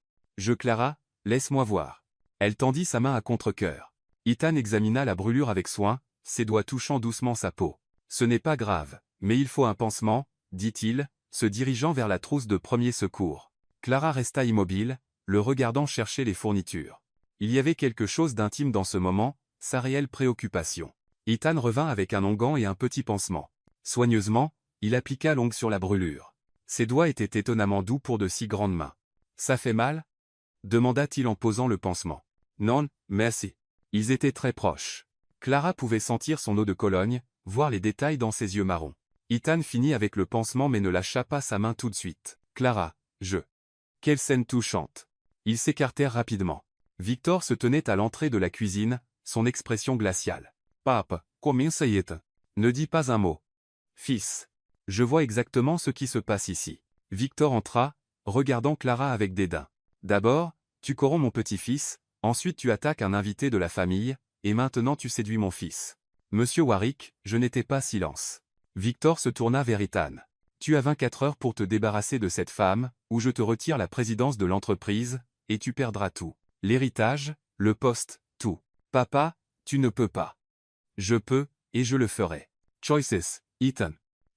Clara, laisse-moi voir. Elle tendit sa main à contre-cœur. Ethan examina la brûlure avec soin, ses doigts touchant doucement sa peau. Ce n'est pas grave, mais il faut un pansement, dit-il, se dirigeant vers la trousse de premier secours. Clara resta immobile, le regardant chercher les fournitures. Il y avait quelque chose d'intime dans ce moment, sa réelle préoccupation. Ethan revint avec un onguent et un petit pansement. Soigneusement, il appliqua l'ongle sur la brûlure. Ses doigts étaient étonnamment doux pour de si grandes mains. « Ça fait mal » demanda-t-il en posant le pansement. « Non, merci. » Ils étaient très proches. Clara pouvait sentir son eau de Cologne, voir les détails dans ses yeux marrons. Ethan finit avec le pansement mais ne lâcha pas sa main tout de suite. « Clara, je... » Quelle scène touchante. Ils s'écartèrent rapidement. Victor se tenait à l'entrée de la cuisine, son expression glaciale. « Pape, comment ça y est? Ne dis pas un mot. »« Fils. Je vois exactement ce qui se passe ici. » Victor entra, regardant Clara avec dédain. « D'abord, tu corromps mon petit-fils, ensuite tu attaques un invité de la famille, et maintenant tu séduis mon fils. Monsieur Warwick, je n'étais pas silence. » Victor se tourna vers Ethan. « Tu as 24 heures pour te débarrasser de cette femme, ou je te retire la présidence de l'entreprise, et tu perdras tout. L'héritage, le poste, tout. Papa, tu ne peux pas. Je peux, et je le ferai. Choices, Ethan.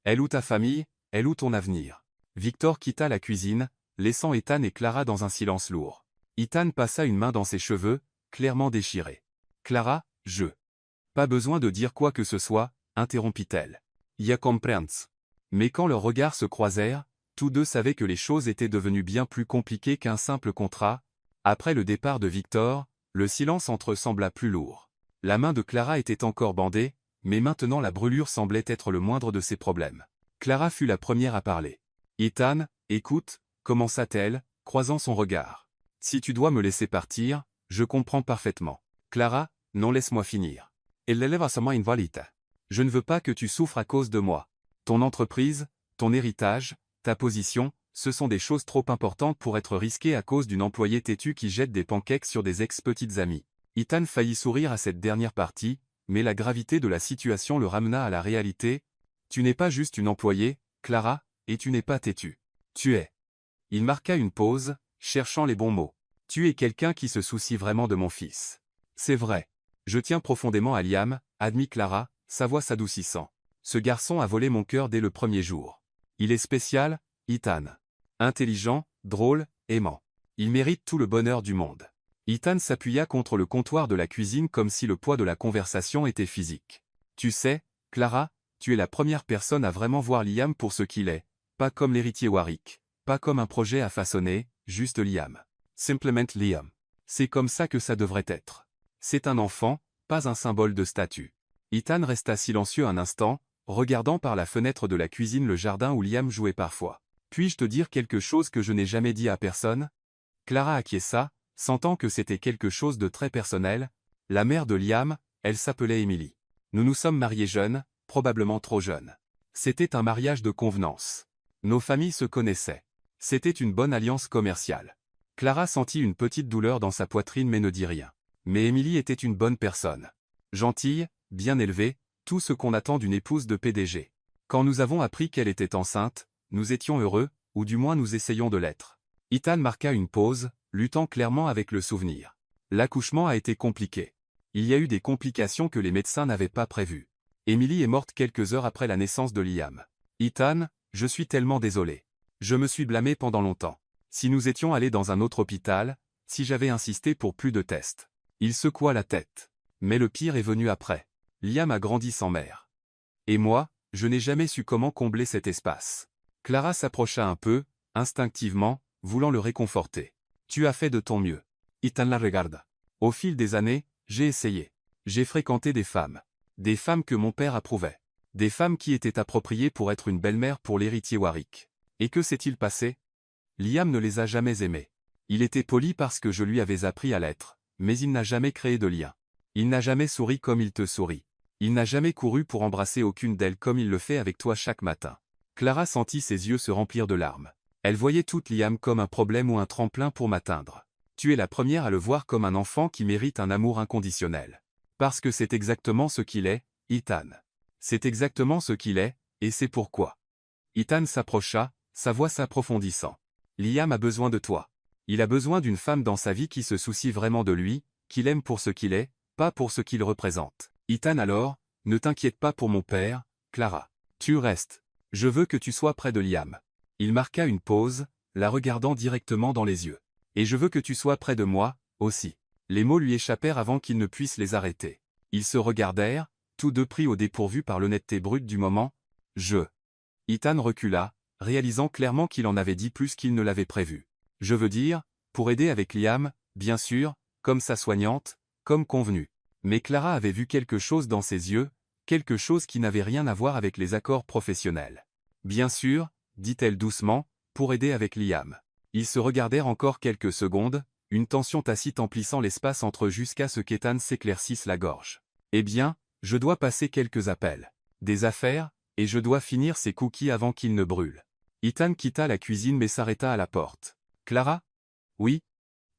Elle ou ta famille, elle ou ton avenir. » Victor quitta la cuisine, laissant Ethan et Clara dans un silence lourd. Ethan passa une main dans ses cheveux, clairement déchirés. « Clara, je... » « Pas besoin de dire quoi que ce soit, interrompit-elle. « Ya comprends. » Mais quand leurs regards se croisèrent, tous deux savaient que les choses étaient devenues bien plus compliquées qu'un simple contrat. Après le départ de Victor, le silence entre eux sembla plus lourd. La main de Clara était encore bandée, mais maintenant la brûlure semblait être le moindre de ses problèmes. Clara fut la première à parler. « Ethan, écoute, » commença-t-elle, croisant son regard. « Si tu dois me laisser partir, je comprends parfaitement. Clara, non, laisse-moi finir. Elle élève à sa main invalide. Je ne veux pas que tu souffres à cause de moi. Ton entreprise, ton héritage, ta position, ce sont des choses trop importantes pour être risquées à cause d'une employée têtue qui jette des pancakes sur des ex-petites amies. » Ethan faillit sourire à cette dernière partie, mais la gravité de la situation le ramena à la réalité. « Tu n'es pas juste une employée, Clara, et tu n'es pas têtue. Tu es... » Il marqua une pause, cherchant les bons mots. « Tu es quelqu'un qui se soucie vraiment de mon fils. » « C'est vrai. Je tiens profondément à Liam, » admit Clara, sa voix s'adoucissant. « Ce garçon a volé mon cœur dès le premier jour. Il est spécial, Ethan. Intelligent, drôle, aimant. Il mérite tout le bonheur du monde. » Ethan s'appuya contre le comptoir de la cuisine comme si le poids de la conversation était physique. « Tu sais, Clara, tu es la première personne à vraiment voir Liam pour ce qu'il est, pas comme l'héritier Warwick, pas comme un projet à façonner, juste Liam. Simplement Liam. C'est comme ça que ça devrait être. C'est un enfant, pas un symbole de statut. » Ethan resta silencieux un instant, regardant par la fenêtre de la cuisine le jardin où Liam jouait parfois. « Puis-je te dire quelque chose que je n'ai jamais dit à personne ?» Clara acquiesça, sentant que c'était quelque chose de très personnel. La mère de Liam, elle s'appelait Emily. « Nous nous sommes mariés jeunes, probablement trop jeunes. C'était un mariage de convenance. Nos familles se connaissaient. C'était une bonne alliance commerciale. » Clara sentit une petite douleur dans sa poitrine mais ne dit rien. Mais Emily était une bonne personne. Gentille, bien élevée, tout ce qu'on attend d'une épouse de PDG. Quand nous avons appris qu'elle était enceinte, nous étions heureux, ou du moins nous essayons de l'être. Ethan marqua une pause, luttant clairement avec le souvenir. L'accouchement a été compliqué. Il y a eu des complications que les médecins n'avaient pas prévues. Emily est morte quelques heures après la naissance de Liam. Ethan, je suis tellement désolé. Je me suis blâmé pendant longtemps. Si nous étions allés dans un autre hôpital, si j'avais insisté pour plus de tests. Il secoua la tête. Mais le pire est venu après. Liam a grandi sans mère. Et moi, je n'ai jamais su comment combler cet espace. Clara s'approcha un peu, instinctivement, voulant le réconforter. Tu as fait de ton mieux. Ethan la regarda. Au fil des années, j'ai essayé. J'ai fréquenté des femmes. Des femmes que mon père approuvait. Des femmes qui étaient appropriées pour être une belle-mère pour l'héritier Warwick. Et que s'est-il passé? Liam ne les a jamais aimées. Il était poli parce que je lui avais appris à l'être. Mais il n'a jamais créé de lien. Il n'a jamais souri comme il te sourit. Il n'a jamais couru pour embrasser aucune d'elles comme il le fait avec toi chaque matin. Clara sentit ses yeux se remplir de larmes. Elle voyait toute Liam comme un problème ou un tremplin pour m'atteindre. Tu es la première à le voir comme un enfant qui mérite un amour inconditionnel. Parce que c'est exactement ce qu'il est, Ethan. C'est exactement ce qu'il est, et c'est pourquoi. Ethan s'approcha, sa voix s'approfondissant. Liam a besoin de toi. Il a besoin d'une femme dans sa vie qui se soucie vraiment de lui, qu'il aime pour ce qu'il est, pas pour ce qu'il représente. Ethan alors, ne t'inquiète pas pour mon père, Clara. Tu restes. Je veux que tu sois près de Liam. Il marqua une pause, la regardant directement dans les yeux. Et je veux que tu sois près de moi, aussi. Les mots lui échappèrent avant qu'il ne puisse les arrêter. Ils se regardèrent, tous deux pris au dépourvu par l'honnêteté brute du moment. Ethan recula, réalisant clairement qu'il en avait dit plus qu'il ne l'avait prévu. Je veux dire, pour aider avec Liam, bien sûr, comme sa soignante, comme convenu. Mais Clara avait vu quelque chose dans ses yeux, quelque chose qui n'avait rien à voir avec les accords professionnels. Bien sûr, dit-elle doucement, pour aider avec Liam. Ils se regardèrent encore quelques secondes, une tension tacite emplissant l'espace entre eux jusqu'à ce qu'Ethan s'éclaircisse la gorge. Eh bien, je dois passer quelques appels. Des affaires, et je dois finir ces cookies avant qu'ils ne brûlent. Ethan quitta la cuisine mais s'arrêta à la porte. Clara? Oui?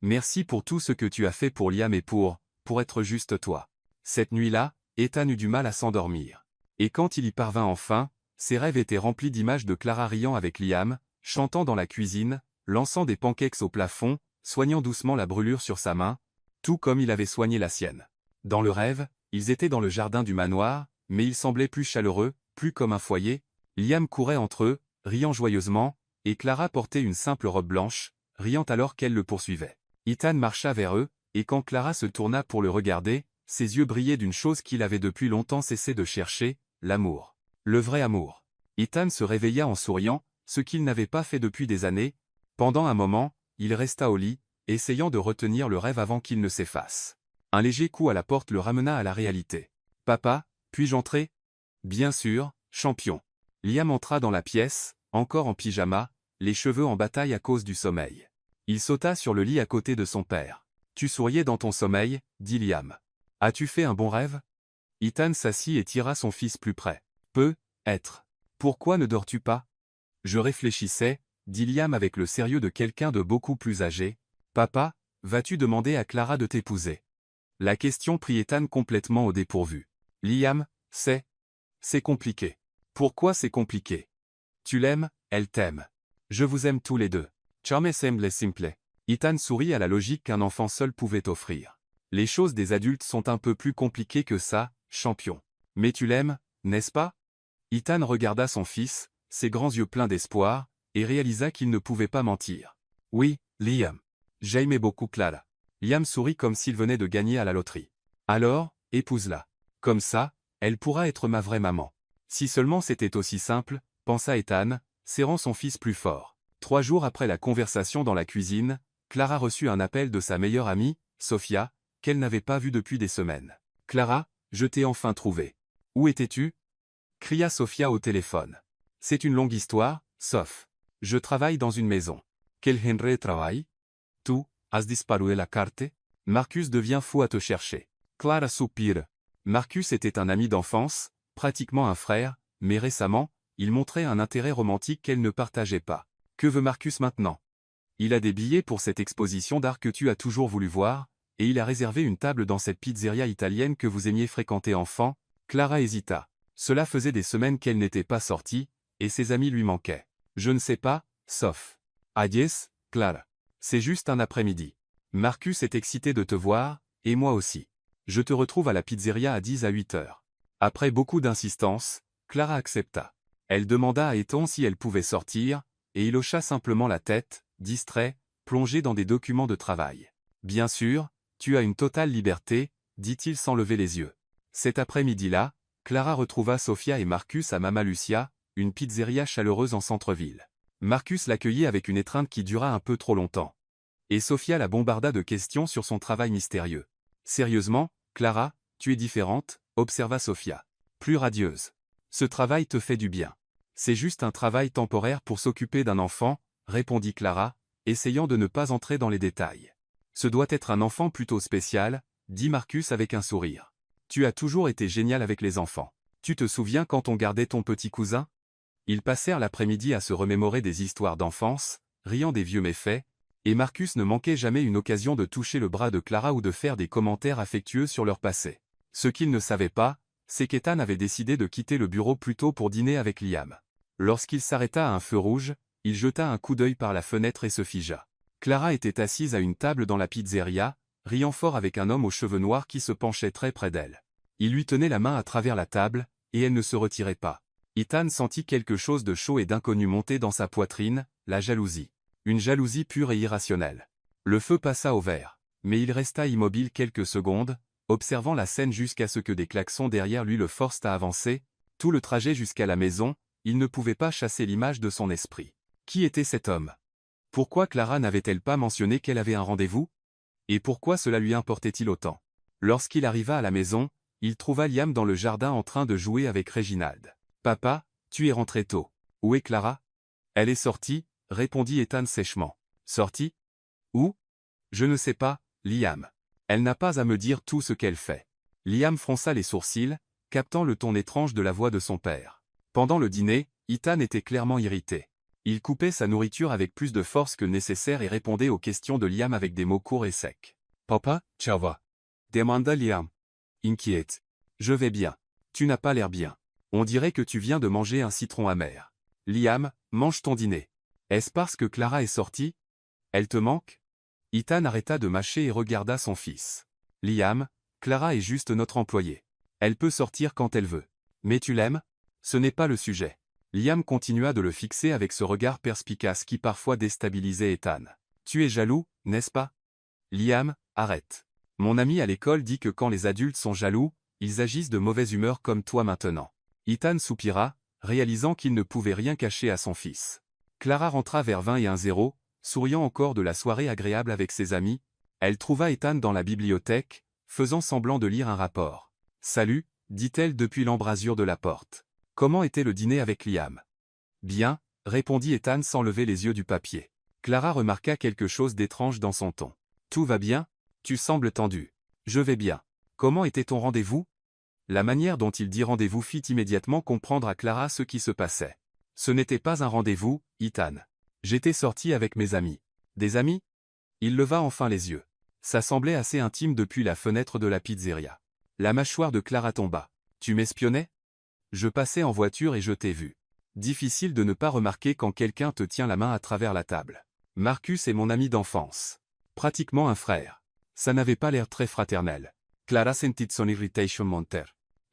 Merci pour tout ce que tu as fait pour Liam et pour être juste toi. Cette nuit-là, Ethan eut du mal à s'endormir. Et quand il y parvint enfin, ses rêves étaient remplis d'images de Clara riant avec Liam, chantant dans la cuisine, lançant des pancakes au plafond, soignant doucement la brûlure sur sa main, tout comme il avait soigné la sienne. Dans le rêve, ils étaient dans le jardin du manoir, mais il semblait plus chaleureux, plus comme un foyer. Liam courait entre eux, riant joyeusement, et Clara portait une simple robe blanche, riant alors qu'elle le poursuivait. Ethan marcha vers eux, et quand Clara se tourna pour le regarder, ses yeux brillaient d'une chose qu'il avait depuis longtemps cessé de chercher, l'amour. Le vrai amour. Ethan se réveilla en souriant, ce qu'il n'avait pas fait depuis des années. Pendant un moment, il resta au lit, essayant de retenir le rêve avant qu'il ne s'efface. Un léger coup à la porte le ramena à la réalité. « Papa, puis-je entrer ?»« Bien sûr, champion. » Liam entra dans la pièce, encore en pyjama, les cheveux en bataille à cause du sommeil. Il sauta sur le lit à côté de son père. « Tu souriais dans ton sommeil, » dit Liam. « As-tu fait un bon rêve ?» Ethan s'assit et tira son fils plus près. « Peut-être. Pourquoi ne dors-tu pas ?»« Je réfléchissais, » dit Liam avec le sérieux de quelqu'un de beaucoup plus âgé. « Papa, vas-tu demander à Clara de t'épouser ?» La question prit Ethan complètement au dépourvu. « Liam, c'est compliqué. »« Pourquoi c'est compliqué ?»« Tu l'aimes, elle t'aime. Je vous aime tous les deux. » Charme semble simple. Ethan sourit à la logique qu'un enfant seul pouvait offrir. Les choses des adultes sont un peu plus compliquées que ça, champion. Mais tu l'aimes, n'est-ce pas? Ethan regarda son fils, ses grands yeux pleins d'espoir, et réalisa qu'il ne pouvait pas mentir. Oui, Liam. J'aimais beaucoup Clara. Liam sourit comme s'il venait de gagner à la loterie. Alors, épouse-la. Comme ça, elle pourra être ma vraie maman. Si seulement c'était aussi simple, pensa Ethan, serrant son fils plus fort. 3 jours après la conversation dans la cuisine, Clara reçut un appel de sa meilleure amie, Sophia, qu'elle n'avait pas vue depuis des semaines. « Clara, je t'ai enfin trouvé. Où étais-tu » cria Sophia au téléphone. « C'est une longue histoire, Soph. Je travaille dans une maison. »« Quel genre de travail ?»« Tu, has disparu de la carte ?» ?»« Marcus devient fou à te chercher. » Clara soupire. Marcus était un ami d'enfance, pratiquement un frère, mais récemment, il montrait un intérêt romantique qu'elle ne partageait pas. Que veut Marcus maintenant? Il a des billets pour cette exposition d'art que tu as toujours voulu voir, et il a réservé une table dans cette pizzeria italienne que vous aimiez fréquenter enfant. Clara hésita. Cela faisait des semaines qu'elle n'était pas sortie, et ses amis lui manquaient. Je ne sais pas, sauf. Adies, Clara. C'est juste un après-midi. Marcus est excité de te voir, et moi aussi. Je te retrouve à la pizzeria à 10 à 8 heures. Après beaucoup d'insistance, Clara accepta. Elle demanda à Ethan si elle pouvait sortir, et il hocha simplement la tête, distrait, plongé dans des documents de travail. Bien sûr, tu as une totale liberté, dit-il sans lever les yeux. Cet après-midi-là, Clara retrouva Sophia et Marcus à Mama Lucia, une pizzeria chaleureuse en centre-ville. Marcus l'accueillit avec une étreinte qui dura un peu trop longtemps. Et Sophia la bombarda de questions sur son travail mystérieux. Sérieusement, Clara, tu es différente, observa Sophia. Plus radieuse. Ce travail te fait du bien. C'est juste un travail temporaire pour s'occuper d'un enfant, répondit Clara, essayant de ne pas entrer dans les détails. Ce doit être un enfant plutôt spécial, dit Marcus avec un sourire. Tu as toujours été génial avec les enfants. Tu te souviens quand on gardait ton petit cousin? Ils passèrent l'après-midi à se remémorer des histoires d'enfance, riant des vieux méfaits, et Marcus ne manquait jamais une occasion de toucher le bras de Clara ou de faire des commentaires affectueux sur leur passé. Ce qu'il ne savait pas, c'est qu'Ethan avait décidé de quitter le bureau plus tôt pour dîner avec Liam. Lorsqu'il s'arrêta à un feu rouge, il jeta un coup d'œil par la fenêtre et se figea. Clara était assise à une table dans la pizzeria, riant fort avec un homme aux cheveux noirs qui se penchait très près d'elle. Il lui tenait la main à travers la table, et elle ne se retirait pas. Ethan sentit quelque chose de chaud et d'inconnu monter dans sa poitrine, la jalousie. Une jalousie pure et irrationnelle. Le feu passa au vert. Mais il resta immobile quelques secondes, observant la scène jusqu'à ce que des klaxons derrière lui le forcent à avancer. Tout le trajet jusqu'à la maison, il ne pouvait pas chasser l'image de son esprit. Qui était cet homme? Pourquoi Clara n'avait-elle pas mentionné qu'elle avait un rendez-vous? Et pourquoi cela lui importait-il autant? Lorsqu'il arriva à la maison, il trouva Liam dans le jardin en train de jouer avec Reginald. « Papa, tu es rentré tôt. Où est Clara? » « Elle est sortie, » répondit Ethan sèchement. « Sortie? Où? » « Je ne sais pas, Liam. Elle n'a pas à me dire tout ce qu'elle fait. » Liam fronça les sourcils, captant le ton étrange de la voix de son père. Pendant le dîner, Ethan était clairement irrité. Il coupait sa nourriture avec plus de force que nécessaire et répondait aux questions de Liam avec des mots courts et secs. « Papa, ça va? » demanda Liam. Inquiète. « Je vais bien. Tu n'as pas l'air bien. On dirait que tu viens de manger un citron amer. Liam, mange ton dîner. Est-ce parce que Clara est sortie? Elle te manque? » Ethan arrêta de mâcher et regarda son fils. « Liam, Clara est juste notre employée. Elle peut sortir quand elle veut. Mais tu l'aimes? Ce n'est pas le sujet. » Liam continua de le fixer avec ce regard perspicace qui parfois déstabilisait Ethan. « Tu es jaloux, n'est-ce pas? » Liam, arrête. Mon ami à l'école dit que quand les adultes sont jaloux, ils agissent de mauvaise humeur comme toi maintenant. Ethan soupira, réalisant qu'il ne pouvait rien cacher à son fils. Clara rentra vers 21h, souriant encore de la soirée agréable avec ses amis. Elle trouva Ethan dans la bibliothèque, faisant semblant de lire un rapport. « Salut, » dit-elle depuis l'embrasure de la porte. « Comment était le dîner avec Liam? » « Bien, » répondit Ethan sans lever les yeux du papier. Clara remarqua quelque chose d'étrange dans son ton. « Tout va bien? Tu sembles tendu. »« Je vais bien. Comment était ton rendez-vous? » La manière dont il dit rendez-vous fit immédiatement comprendre à Clara ce qui se passait. « Ce n'était pas un rendez-vous, Ethan. J'étais sorti avec mes amis. »« Des amis ?» Il leva enfin les yeux. Ça semblait assez intime depuis la fenêtre de la pizzeria. La mâchoire de Clara tomba. « Tu m'espionnais? » Je passais en voiture et je t'ai vu. Difficile de ne pas remarquer quand quelqu'un te tient la main à travers la table. Marcus est mon ami d'enfance. Pratiquement un frère. Ça n'avait pas l'air très fraternel. Clara sentit son irritation monter.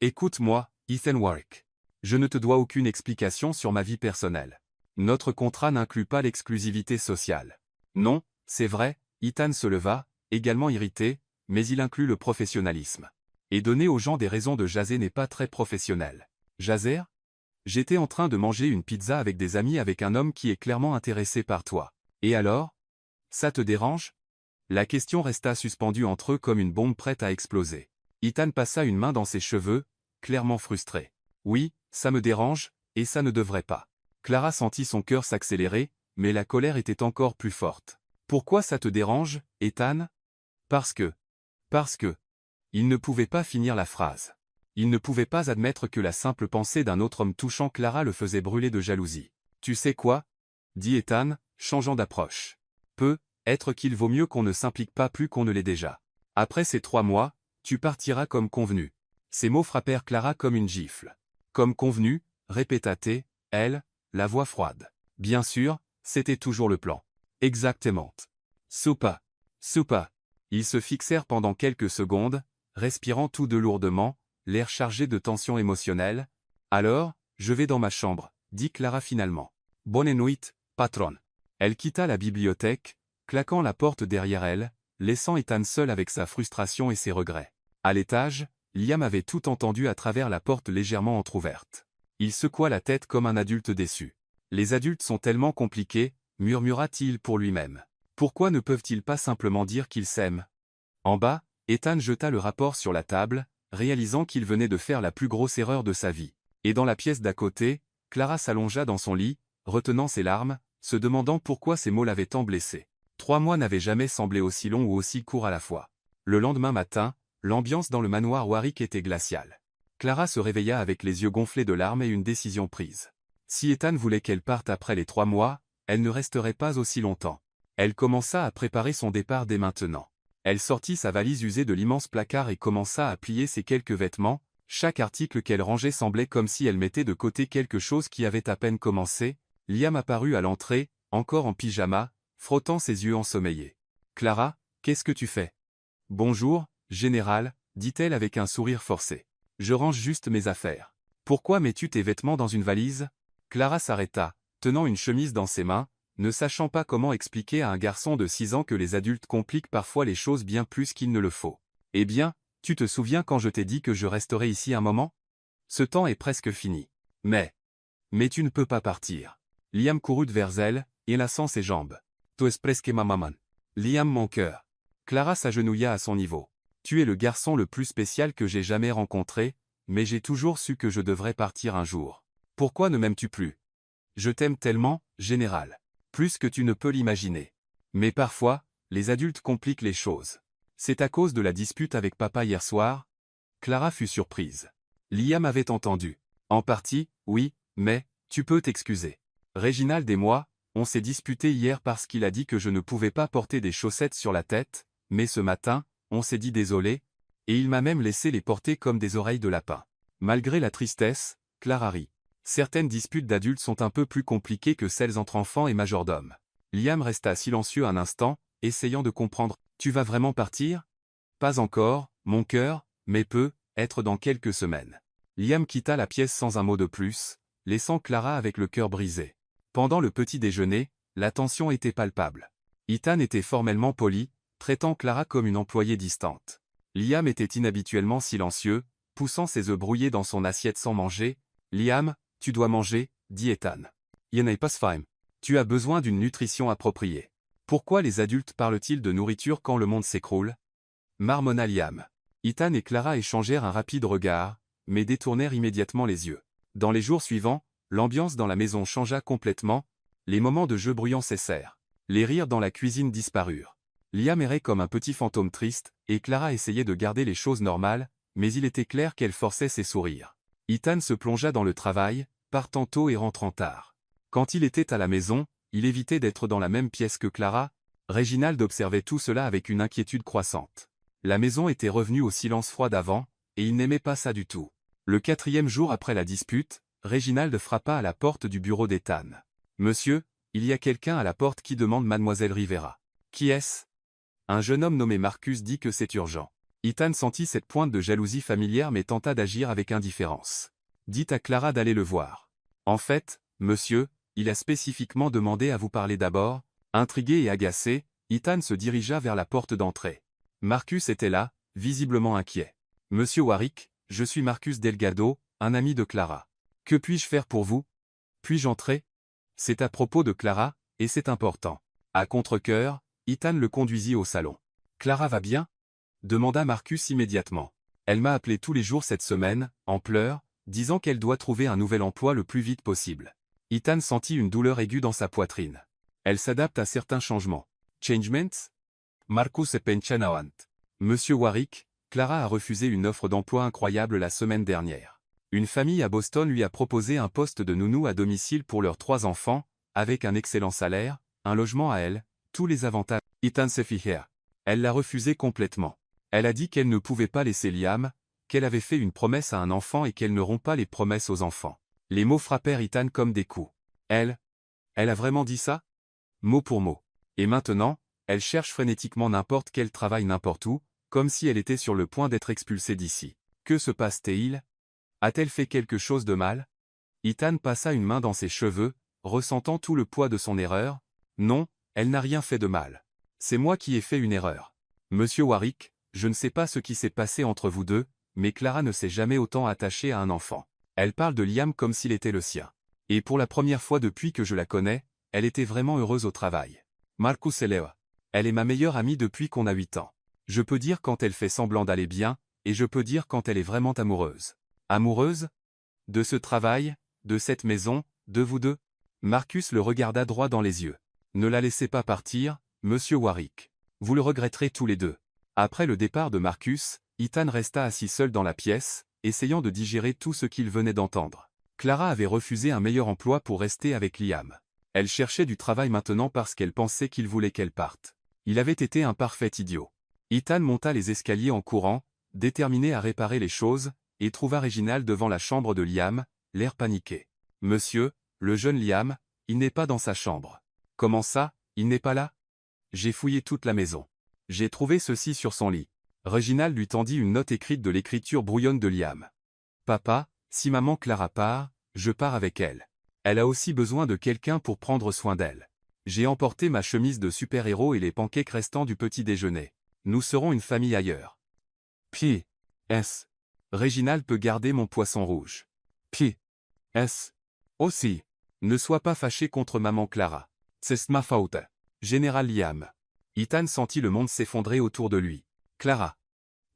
Écoute-moi, Ethan Warwick. Je ne te dois aucune explication sur ma vie personnelle. Notre contrat n'inclut pas l'exclusivité sociale. Non, c'est vrai, Ethan se leva, également irrité, mais il inclut le professionnalisme. Et donner aux gens des raisons de jaser n'est pas très professionnel. Jaser? J'étais en train de manger une pizza avec des amis avec un homme qui est clairement intéressé par toi. Et alors? Ça te dérange? La question resta suspendue entre eux comme une bombe prête à exploser. Ethan passa une main dans ses cheveux, clairement frustré. Oui, ça me dérange, et ça ne devrait pas. Clara sentit son cœur s'accélérer, mais la colère était encore plus forte. Pourquoi ça te dérange, Ethan? Parce que. Il ne pouvait pas finir la phrase. Il ne pouvait pas admettre que la simple pensée d'un autre homme touchant Clara le faisait brûler de jalousie. Tu sais quoi? Dit Ethan, changeant d'approche. Peut-être qu'il vaut mieux qu'on ne s'implique pas plus qu'on ne l'est déjà. Après ces 3 mois, tu partiras comme convenu. Ces mots frappèrent Clara comme une gifle. Comme convenu, répéta-t-elle, elle, la voix froide. Bien sûr, c'était toujours le plan. Exactement. Soupa. Ils se fixèrent pendant quelques secondes, respirant tous deux lourdement, l'air chargé de tension émotionnelle. Alors, je vais dans ma chambre, dit Clara finalement. Bonne nuit, patron. Elle quitta la bibliothèque, claquant la porte derrière elle, laissant Ethan seul avec sa frustration et ses regrets. À l'étage, Liam avait tout entendu à travers la porte légèrement entr'ouverte. Il secoua la tête comme un adulte déçu. Les adultes sont tellement compliqués, murmura-t-il pour lui-même. Pourquoi ne peuvent-ils pas simplement dire qu'ils s'aiment? En bas, Ethan jeta le rapport sur la table, réalisant qu'il venait de faire la plus grosse erreur de sa vie. Et dans la pièce d'à côté, Clara s'allongea dans son lit, retenant ses larmes, se demandant pourquoi ces mots l'avaient tant blessée. 3 mois n'avaient jamais semblé aussi longs ou aussi courts à la fois. Le lendemain matin, l'ambiance dans le manoir Warwick était glaciale. Clara se réveilla avec les yeux gonflés de larmes et une décision prise. Si Ethan voulait qu'elle parte après les 3 mois, elle ne resterait pas aussi longtemps. Elle commença à préparer son départ dès maintenant. Elle sortit sa valise usée de l'immense placard et commença à plier ses quelques vêtements. Chaque article qu'elle rangeait semblait comme si elle mettait de côté quelque chose qui avait à peine commencé. Liam apparut à l'entrée, encore en pyjama, frottant ses yeux ensommeillés. « Clara, qu'est-ce que tu fais? »« Bonjour, général, » dit-elle avec un sourire forcé. « Je range juste mes affaires. »« Pourquoi mets-tu tes vêtements dans une valise ?» Clara s'arrêta, tenant une chemise dans ses mains, ne sachant pas comment expliquer à un garçon de 6 ans que les adultes compliquent parfois les choses bien plus qu'il ne le faut. « Eh bien, Tu te souviens quand je t'ai dit que je resterais ici un moment? Ce temps est presque fini. Mais tu ne peux pas partir. Liam courut vers elle, élaçant ses jambes. Tu es presque ma maman. Liam mon cœur. Clara s'agenouilla à son niveau. Tu es le garçon le plus spécial que j'ai jamais rencontré, mais j'ai toujours su que je devrais partir un jour. Pourquoi ne m'aimes-tu plus? Je t'aime tellement, général. Plus que tu ne peux l'imaginer. Mais parfois, les adultes compliquent les choses. C'est à cause de la dispute avec papa hier soir? Clara fut surprise. Liam avait entendu. En partie, oui, mais, tu peux t'excuser. Réginald et moi, on s'est disputé hier parce qu'il a dit que je ne pouvais pas porter des chaussettes sur la tête, mais ce matin, on s'est dit désolé, et il m'a même laissé les porter comme des oreilles de lapin. Malgré la tristesse, Clara rit. Certaines disputes d'adultes sont un peu plus compliquées que celles entre enfants et majordomes. Liam resta silencieux un instant, essayant de comprendre. Tu vas vraiment partir? Pas encore, mon cœur, mais être dans quelques semaines. Liam quitta la pièce sans un mot de plus, laissant Clara avec le cœur brisé. Pendant le petit déjeuner, la tension était palpable. Ethan était formellement poli, traitant Clara comme une employée distante. Liam était inhabituellement silencieux, poussant ses œufs brouillés dans son assiette sans manger. Liam, tu dois manger, dit Ethan. Y'en a pas faim. Tu as besoin d'une nutrition appropriée. Pourquoi les adultes parlent-ils de nourriture quand le monde s'écroule? Marmonna Liam. Ethan et Clara échangèrent un rapide regard, mais détournèrent immédiatement les yeux. Dans les jours suivants, l'ambiance dans la maison changea complètement, les moments de jeu bruyants cessèrent. Les rires dans la cuisine disparurent. Liam errait comme un petit fantôme triste, et Clara essayait de garder les choses normales, mais il était clair qu'elle forçait ses sourires. Ethan se plongea dans le travail, partant tôt et rentrant tard. Quand il était à la maison, il évitait d'être dans la même pièce que Clara. Réginald observait tout cela avec une inquiétude croissante. La maison était revenue au silence froid d'avant, et il n'aimait pas ça du tout. Le 4e jour après la dispute, Réginald frappa à la porte du bureau d'Ethan. « Monsieur, il y a quelqu'un à la porte qui demande Mademoiselle Rivera. »« Qui est-ce » Un jeune homme nommé Marcus dit que c'est urgent. Ethan sentit cette pointe de jalousie familière mais tenta d'agir avec indifférence. « Dites à Clara d'aller le voir. »« En fait, monsieur, il a spécifiquement demandé à vous parler d'abord. » Intrigué et agacé, Ethan se dirigea vers la porte d'entrée. Marcus était là, visiblement inquiet. « Monsieur Warwick, je suis Marcus Delgado, un ami de Clara. Que puis-je faire pour vous? Puis-je entrer? » C'est à propos de Clara, et c'est important. À contre-cœur, Ethan le conduisit au salon. « Clara va bien? » demanda Marcus immédiatement. « Elle m'a appelé tous les jours cette semaine, en pleurs, disant qu'elle doit trouver un nouvel emploi le plus vite possible. » Ethan sentit une douleur aiguë dans sa poitrine. Elle s'adapte à certains changements. Changements? Marcus et Penchanawant. Monsieur Warwick, Clara a refusé une offre d'emploi incroyable la semaine dernière. Une famille à Boston lui a proposé un poste de nounou à domicile pour leurs 3 enfants, avec un excellent salaire, un logement à elle, tous les avantages. Ethan se fit here. Elle l'a refusé complètement. Elle a dit qu'elle ne pouvait pas laisser Liam, qu'elle avait fait une promesse à un enfant et qu'elle ne rompt pas les promesses aux enfants. Les mots frappèrent Ethan comme des coups. Elle a vraiment dit ça? Mot pour mot. Et maintenant, elle cherche frénétiquement n'importe quel travail n'importe où, comme si elle était sur le point d'être expulsée d'ici. Que se passe-t-il? A-t-elle fait quelque chose de mal? Ethan passa une main dans ses cheveux, ressentant tout le poids de son erreur. Non, elle n'a rien fait de mal. C'est moi qui ai fait une erreur. Monsieur Warwick, je ne sais pas ce qui s'est passé entre vous deux, mais Clara ne s'est jamais autant attachée à un enfant. Elle parle de Liam comme s'il était le sien. Et pour la première fois depuis que je la connais, elle était vraiment heureuse au travail. Marcus Elea. Elle est ma meilleure amie depuis qu'on a 8 ans. Je peux dire quand elle fait semblant d'aller bien, et je peux dire quand elle est vraiment amoureuse. Amoureuse? De ce travail, de cette maison, de vous deux? Marcus le regarda droit dans les yeux. Ne la laissez pas partir, monsieur Warwick. Vous le regretterez tous les deux. Après le départ de Marcus, Ethan resta assis seul dans la pièce, essayant de digérer tout ce qu'il venait d'entendre. Clara avait refusé un meilleur emploi pour rester avec Liam. Elle cherchait du travail maintenant parce qu'elle pensait qu'il voulait qu'elle parte. Il avait été un parfait idiot. Ethan monta les escaliers en courant, déterminé à réparer les choses, et trouva Réginald devant la chambre de Liam, l'air paniqué. « Monsieur, le jeune Liam, il n'est pas dans sa chambre. »« Comment ça, il n'est pas là? » ?»« J'ai fouillé toute la maison. J'ai trouvé ceci sur son lit. » Réginald lui tendit une note écrite de l'écriture brouillonne de Liam. « Papa, si maman Clara part, je pars avec elle. Elle a aussi besoin de quelqu'un pour prendre soin d'elle. J'ai emporté ma chemise de super-héros et les pancakes restants du petit déjeuner. Nous serons une famille ailleurs. Puis, S. Réginald peut garder mon poisson rouge. P. S. Aussi. Ne sois pas fâché contre maman Clara. C'est ma faute. Général Liam. Ethan sentit le monde s'effondrer autour de lui. Clara.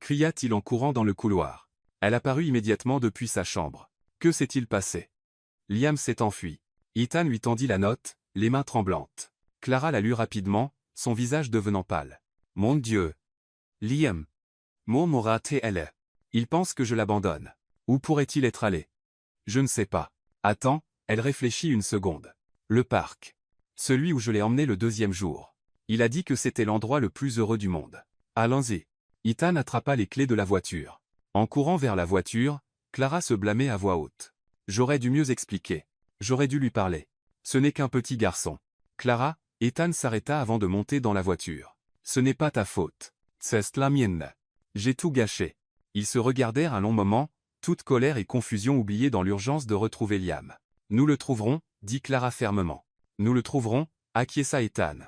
Cria-t-il en courant dans le couloir. Elle apparut immédiatement depuis sa chambre. Que s'est-il passé? Liam s'est enfui. Ethan lui tendit la note, les mains tremblantes. Clara la lut rapidement, son visage devenant pâle. Mon Dieu! Liam! Murmura-t-elle. Il pense que je l'abandonne. Où pourrait-il être allé? Je ne sais pas. Attends, elle réfléchit une seconde. Le parc. Celui où je l'ai emmené le 2e jour. Il a dit que c'était l'endroit le plus heureux du monde. Allons-y. Ethan attrapa les clés de la voiture. En courant vers la voiture, Clara se blâmait à voix haute. J'aurais dû mieux expliquer. J'aurais dû lui parler. Ce n'est qu'un petit garçon. Clara, Ethan s'arrêta avant de monter dans la voiture. Ce n'est pas ta faute. C'est la mienne. J'ai tout gâché. Ils se regardèrent un long moment, toute colère et confusion oubliées dans l'urgence de retrouver Liam. Nous le trouverons, dit Clara fermement. Nous le trouverons, acquiesça Ethan.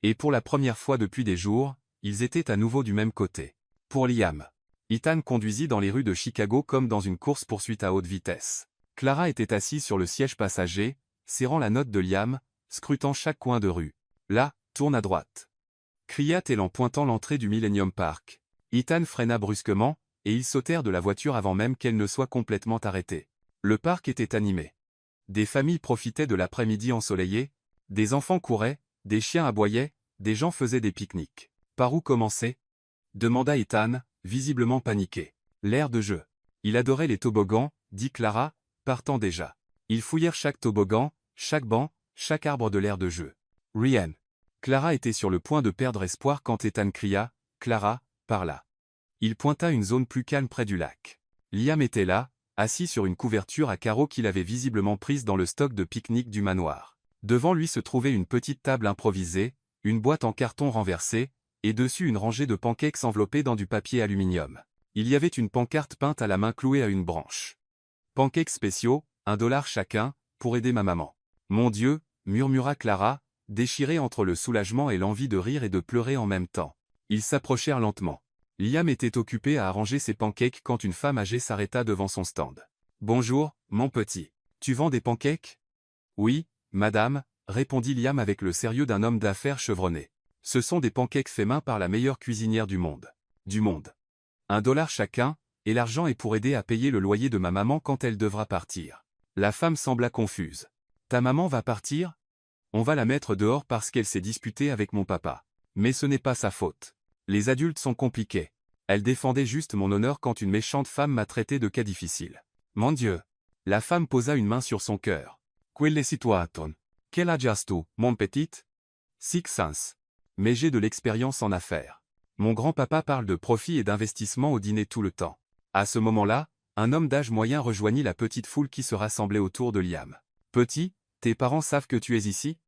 Et pour la première fois depuis des jours, ils étaient à nouveau du même côté. Pour Liam. Ethan conduisit dans les rues de Chicago comme dans une course-poursuite à haute vitesse. Clara était assise sur le siège passager, serrant la note de Liam, scrutant chaque coin de rue. Là, tourne à droite. Cria-t-elle en pointant l'entrée du Millennium Park. Ethan freina brusquement, et ils sautèrent de la voiture avant même qu'elle ne soit complètement arrêtée. Le parc était animé. Des familles profitaient de l'après-midi ensoleillé, des enfants couraient, des chiens aboyaient, des gens faisaient des pique-niques. Par où commencer? Demanda Ethan, visiblement paniqué. L'aire de jeu. Il adorait les toboggans, dit Clara, partant déjà. Ils fouillèrent chaque toboggan, chaque banc, chaque arbre de l'aire de jeu. Ryan. Clara était sur le point de perdre espoir quand Ethan cria, « Clara, par là !» Il pointa une zone plus calme près du lac. Liam était là, assis sur une couverture à carreaux qu'il avait visiblement prise dans le stock de pique-nique du manoir. Devant lui se trouvait une petite table improvisée, une boîte en carton renversée, et dessus une rangée de pancakes enveloppés dans du papier aluminium. Il y avait une pancarte peinte à la main clouée à une branche. Pancakes spéciaux, $1 chacun, pour aider ma maman. Mon Dieu, murmura Clara, déchirée entre le soulagement et l'envie de rire et de pleurer en même temps. Ils s'approchèrent lentement. Liam était occupé à arranger ses pancakes quand une femme âgée s'arrêta devant son stand. « Bonjour, mon petit. Tu vends des pancakes ?»« Oui, madame, » répondit Liam avec le sérieux d'un homme d'affaires chevronné. « Ce sont des pancakes faits main par la meilleure cuisinière du monde. $1 chacun, et l'argent est pour aider à payer le loyer de ma maman quand elle devra partir. » La femme sembla confuse. « Ta maman va partir? On va la mettre dehors parce qu'elle s'est disputée avec mon papa. Mais ce n'est pas sa faute. Les adultes sont compliqués. Elle défendait juste mon honneur quand une méchante femme m'a traité de cas difficile. Mon Dieu. » La femme posa une main sur son cœur. « Quelle situation? Quel âge as-tu, mon petit? »« 6 ans. Mais j'ai de l'expérience en affaires. Mon grand-papa parle de profit et d'investissement au dîner tout le temps. » À ce moment-là, un homme d'âge moyen rejoignit la petite foule qui se rassemblait autour de Liam. « Petit, tes parents savent que tu es ici?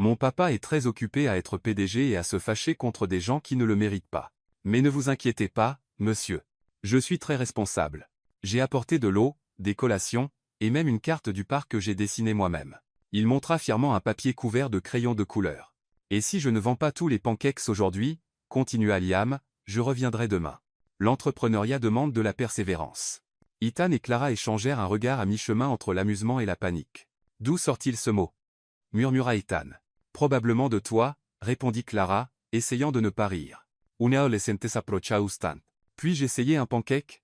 Mon papa est très occupé à être PDG et à se fâcher contre des gens qui ne le méritent pas. Mais ne vous inquiétez pas, monsieur. Je suis très responsable. J'ai apporté de l'eau, des collations, et même une carte du parc que j'ai dessinée moi-même. » Il montra fièrement un papier couvert de crayons de couleur. « Et si je ne vends pas tous les pancakes aujourd'hui, » continua Liam, « je reviendrai demain. » L'entrepreneuriat demande de la persévérance. Ethan et Clara échangèrent un regard à mi-chemin entre l'amusement et la panique. « D'où sort-il ce mot? » murmura Ethan. « Probablement de toi, » répondit Clara, essayant de ne pas rire. « Una adolescente s'approcha ustant. Puis-je essayer un pancake? »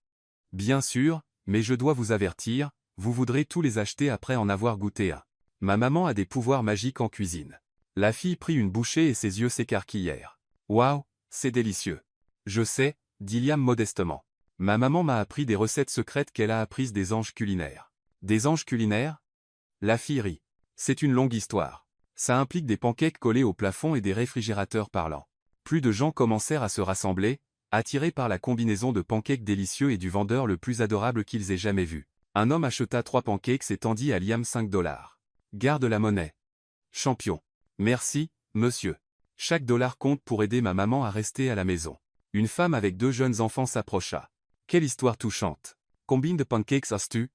Bien sûr, mais je dois vous avertir, vous voudrez tous les acheter après en avoir goûté un. Ma maman a des pouvoirs magiques en cuisine. La fille prit une bouchée et ses yeux s'écarquillèrent. Waouh, c'est délicieux. Je sais, dit Liam modestement. Ma maman m'a appris des recettes secrètes qu'elle a apprises des anges culinaires. Des anges culinaires? La fille rit. C'est une longue histoire. Ça implique des pancakes collés au plafond et des réfrigérateurs parlants. Plus de gens commencèrent à se rassembler, attirés par la combinaison de pancakes délicieux et du vendeur le plus adorable qu'ils aient jamais vu. Un homme acheta 3 pancakes et tendit à Liam $5. Garde la monnaie. Champion. Merci, monsieur. Chaque dollar compte pour aider ma maman à rester à la maison. Une femme avec 2 jeunes enfants s'approcha. Quelle histoire touchante. Combien de pancakes as-tu?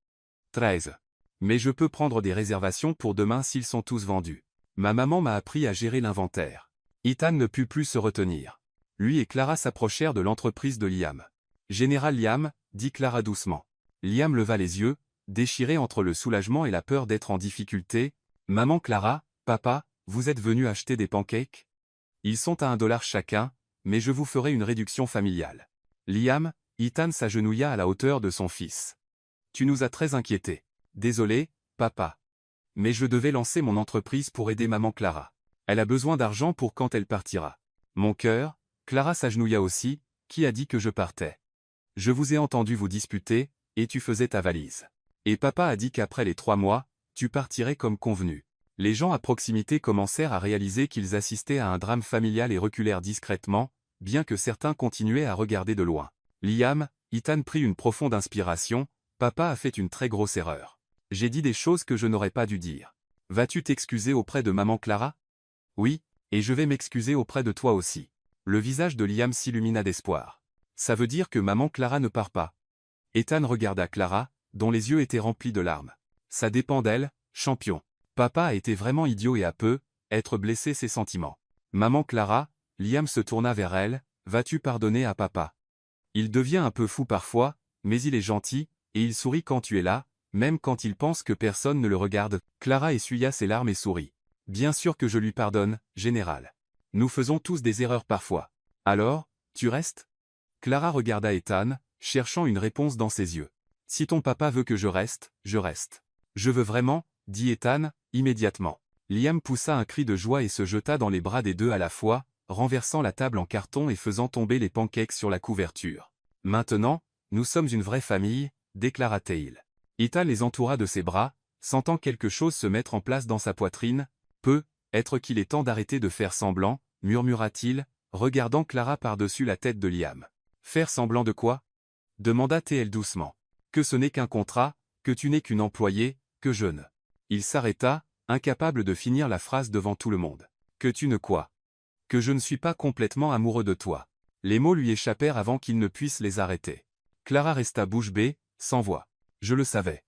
13. Mais je peux prendre des réservations pour demain s'ils sont tous vendus. Ma maman m'a appris à gérer l'inventaire. Ethan ne put plus se retenir. Lui et Clara s'approchèrent de l'entreprise de Liam. Général Liam, dit Clara doucement. Liam leva les yeux, déchiré entre le soulagement et la peur d'être en difficulté. Maman Clara, papa, vous êtes venus acheter des pancakes? Ils sont à $1 chacun, mais je vous ferai une réduction familiale. Liam, Ethan s'agenouilla à la hauteur de son fils. Tu nous as très inquiétés. Désolé, papa. Mais je devais lancer mon entreprise pour aider maman Clara. Elle a besoin d'argent pour quand elle partira. Mon cœur, Clara s'agenouilla aussi, qui a dit que je partais? Je vous ai entendu vous disputer, et tu faisais ta valise. Et papa a dit qu'après les 3 mois, tu partirais comme convenu. Les gens à proximité commencèrent à réaliser qu'ils assistaient à un drame familial et reculèrent discrètement, bien que certains continuaient à regarder de loin. Liam, Ethan prit une profonde inspiration. Papa a fait une très grosse erreur. J'ai dit des choses que je n'aurais pas dû dire. Vas-tu t'excuser auprès de maman Clara? Oui, et je vais m'excuser auprès de toi aussi. Le visage de Liam s'illumina d'espoir. Ça veut dire que maman Clara ne part pas. Ethan regarda Clara, dont les yeux étaient remplis de larmes. Ça dépend d'elle, champion. Papa a été vraiment idiot et a peu, être blessé ses sentiments. Maman Clara, Liam se tourna vers elle, vas-tu pardonner à papa? Il devient un peu fou parfois, mais il est gentil, et il sourit quand tu es là, même quand il pense que personne ne le regarde. Clara essuya ses larmes et sourit. Bien sûr que je lui pardonne, général. Nous faisons tous des erreurs parfois. Alors, tu restes? Clara regarda Ethan, cherchant une réponse dans ses yeux. Si ton papa veut que je reste, je reste. Je veux vraiment, dit Ethan, immédiatement. Liam poussa un cri de joie et se jeta dans les bras des deux à la fois, renversant la table en carton et faisant tomber les pancakes sur la couverture. Maintenant, nous sommes une vraie famille, déclara-t-il. Ethan les entoura de ses bras, sentant quelque chose se mettre en place dans sa poitrine. Peut-être qu'il est temps d'arrêter de faire semblant, murmura-t-il, regardant Clara par-dessus la tête de Liam. Faire semblant de quoi? Demanda-t-elle doucement. Que ce n'est qu'un contrat, que tu n'es qu'une employée, que je ne. Il s'arrêta, incapable de finir la phrase devant tout le monde. Que tu ne quoi? Que je ne suis pas complètement amoureux de toi. Les mots lui échappèrent avant qu'il ne puisse les arrêter. Clara resta bouche bée, sans voix. Je le savais.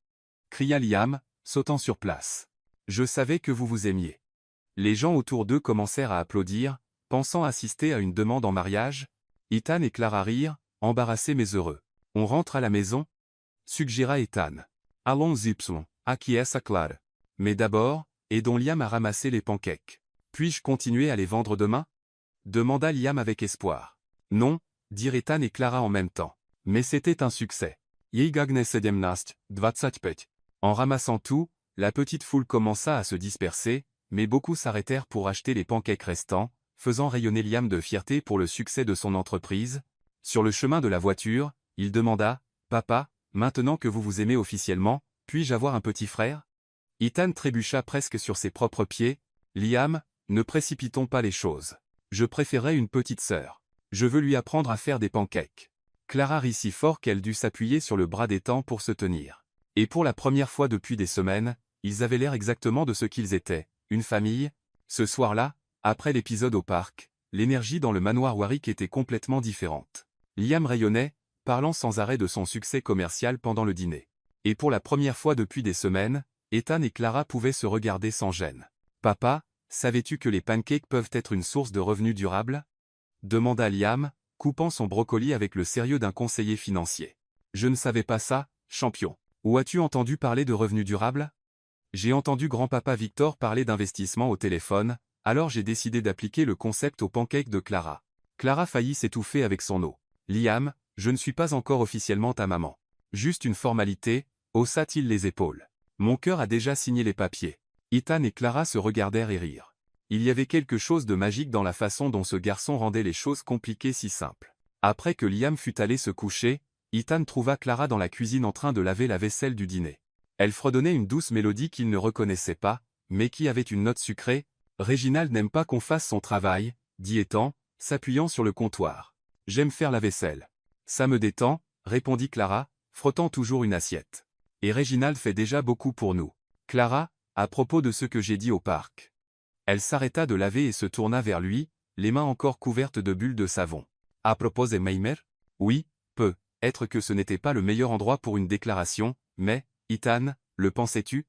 Cria Liam, sautant sur place. Je savais que vous vous aimiez. Les gens autour d'eux commencèrent à applaudir, pensant assister à une demande en mariage. Ethan et Clara rirent, embarrassés mais heureux. On rentre à la maison? Suggéra Ethan. Allons-y, acquiesça Clara. Mais d'abord, aidons Liam à ramasser les pancakes. Puis-je continuer à les vendre demain? Demanda Liam avec espoir. Non, dirent Ethan et Clara en même temps. Mais c'était un succès. En ramassant tout, la petite foule commença à se disperser, mais beaucoup s'arrêtèrent pour acheter les pancakes restants, faisant rayonner Liam de fierté pour le succès de son entreprise. Sur le chemin de la voiture, il demanda, « Papa, maintenant que vous vous aimez officiellement, puis-je avoir un petit frère ?» Ethan trébucha presque sur ses propres pieds. « Liam, ne précipitons pas les choses. Je préférerais une petite sœur. Je veux lui apprendre à faire des pancakes. » Clara rit si fort qu'elle dut s'appuyer sur le bras d'Ethan pour se tenir. Et pour la première fois depuis des semaines, ils avaient l'air exactement de ce qu'ils étaient, une famille. Ce soir-là, après l'épisode au parc, l'énergie dans le manoir Warwick était complètement différente. Liam rayonnait, parlant sans arrêt de son succès commercial pendant le dîner. Et pour la première fois depuis des semaines, Ethan et Clara pouvaient se regarder sans gêne. « Papa, savais-tu que les pancakes peuvent être une source de revenus durables ?» demanda Liam, coupant son brocoli avec le sérieux d'un conseiller financier. « Je ne savais pas ça, champion. Où as-tu entendu parler de revenus durables? » J'ai entendu grand-papa Victor parler d'investissement au téléphone, alors j'ai décidé d'appliquer le concept aux pancakes de Clara. Clara faillit s'étouffer avec son eau. « Liam, je ne suis pas encore officiellement ta maman. Juste une formalité, haussa-t-il les épaules. Mon cœur a déjà signé les papiers. » Ethan et Clara se regardèrent et rirent. Il y avait quelque chose de magique dans la façon dont ce garçon rendait les choses compliquées si simples. Après que Liam fut allé se coucher, Ethan trouva Clara dans la cuisine en train de laver la vaisselle du dîner. Elle fredonnait une douce mélodie qu'il ne reconnaissait pas, mais qui avait une note sucrée. « Réginald n'aime pas qu'on fasse son travail, » dit Ethan, s'appuyant sur le comptoir. « J'aime faire la vaisselle. »« Ça me détend, » répondit Clara, frottant toujours une assiette. « Et Réginald fait déjà beaucoup pour nous. »« Clara, à propos de ce que j'ai dit au parc. » Elle s'arrêta de laver et se tourna vers lui, les mains encore couvertes de bulles de savon. « À propos des Meimer? » Oui, peut-être que ce n'était pas le meilleur endroit pour une déclaration, mais, Ethan, le pensais-tu?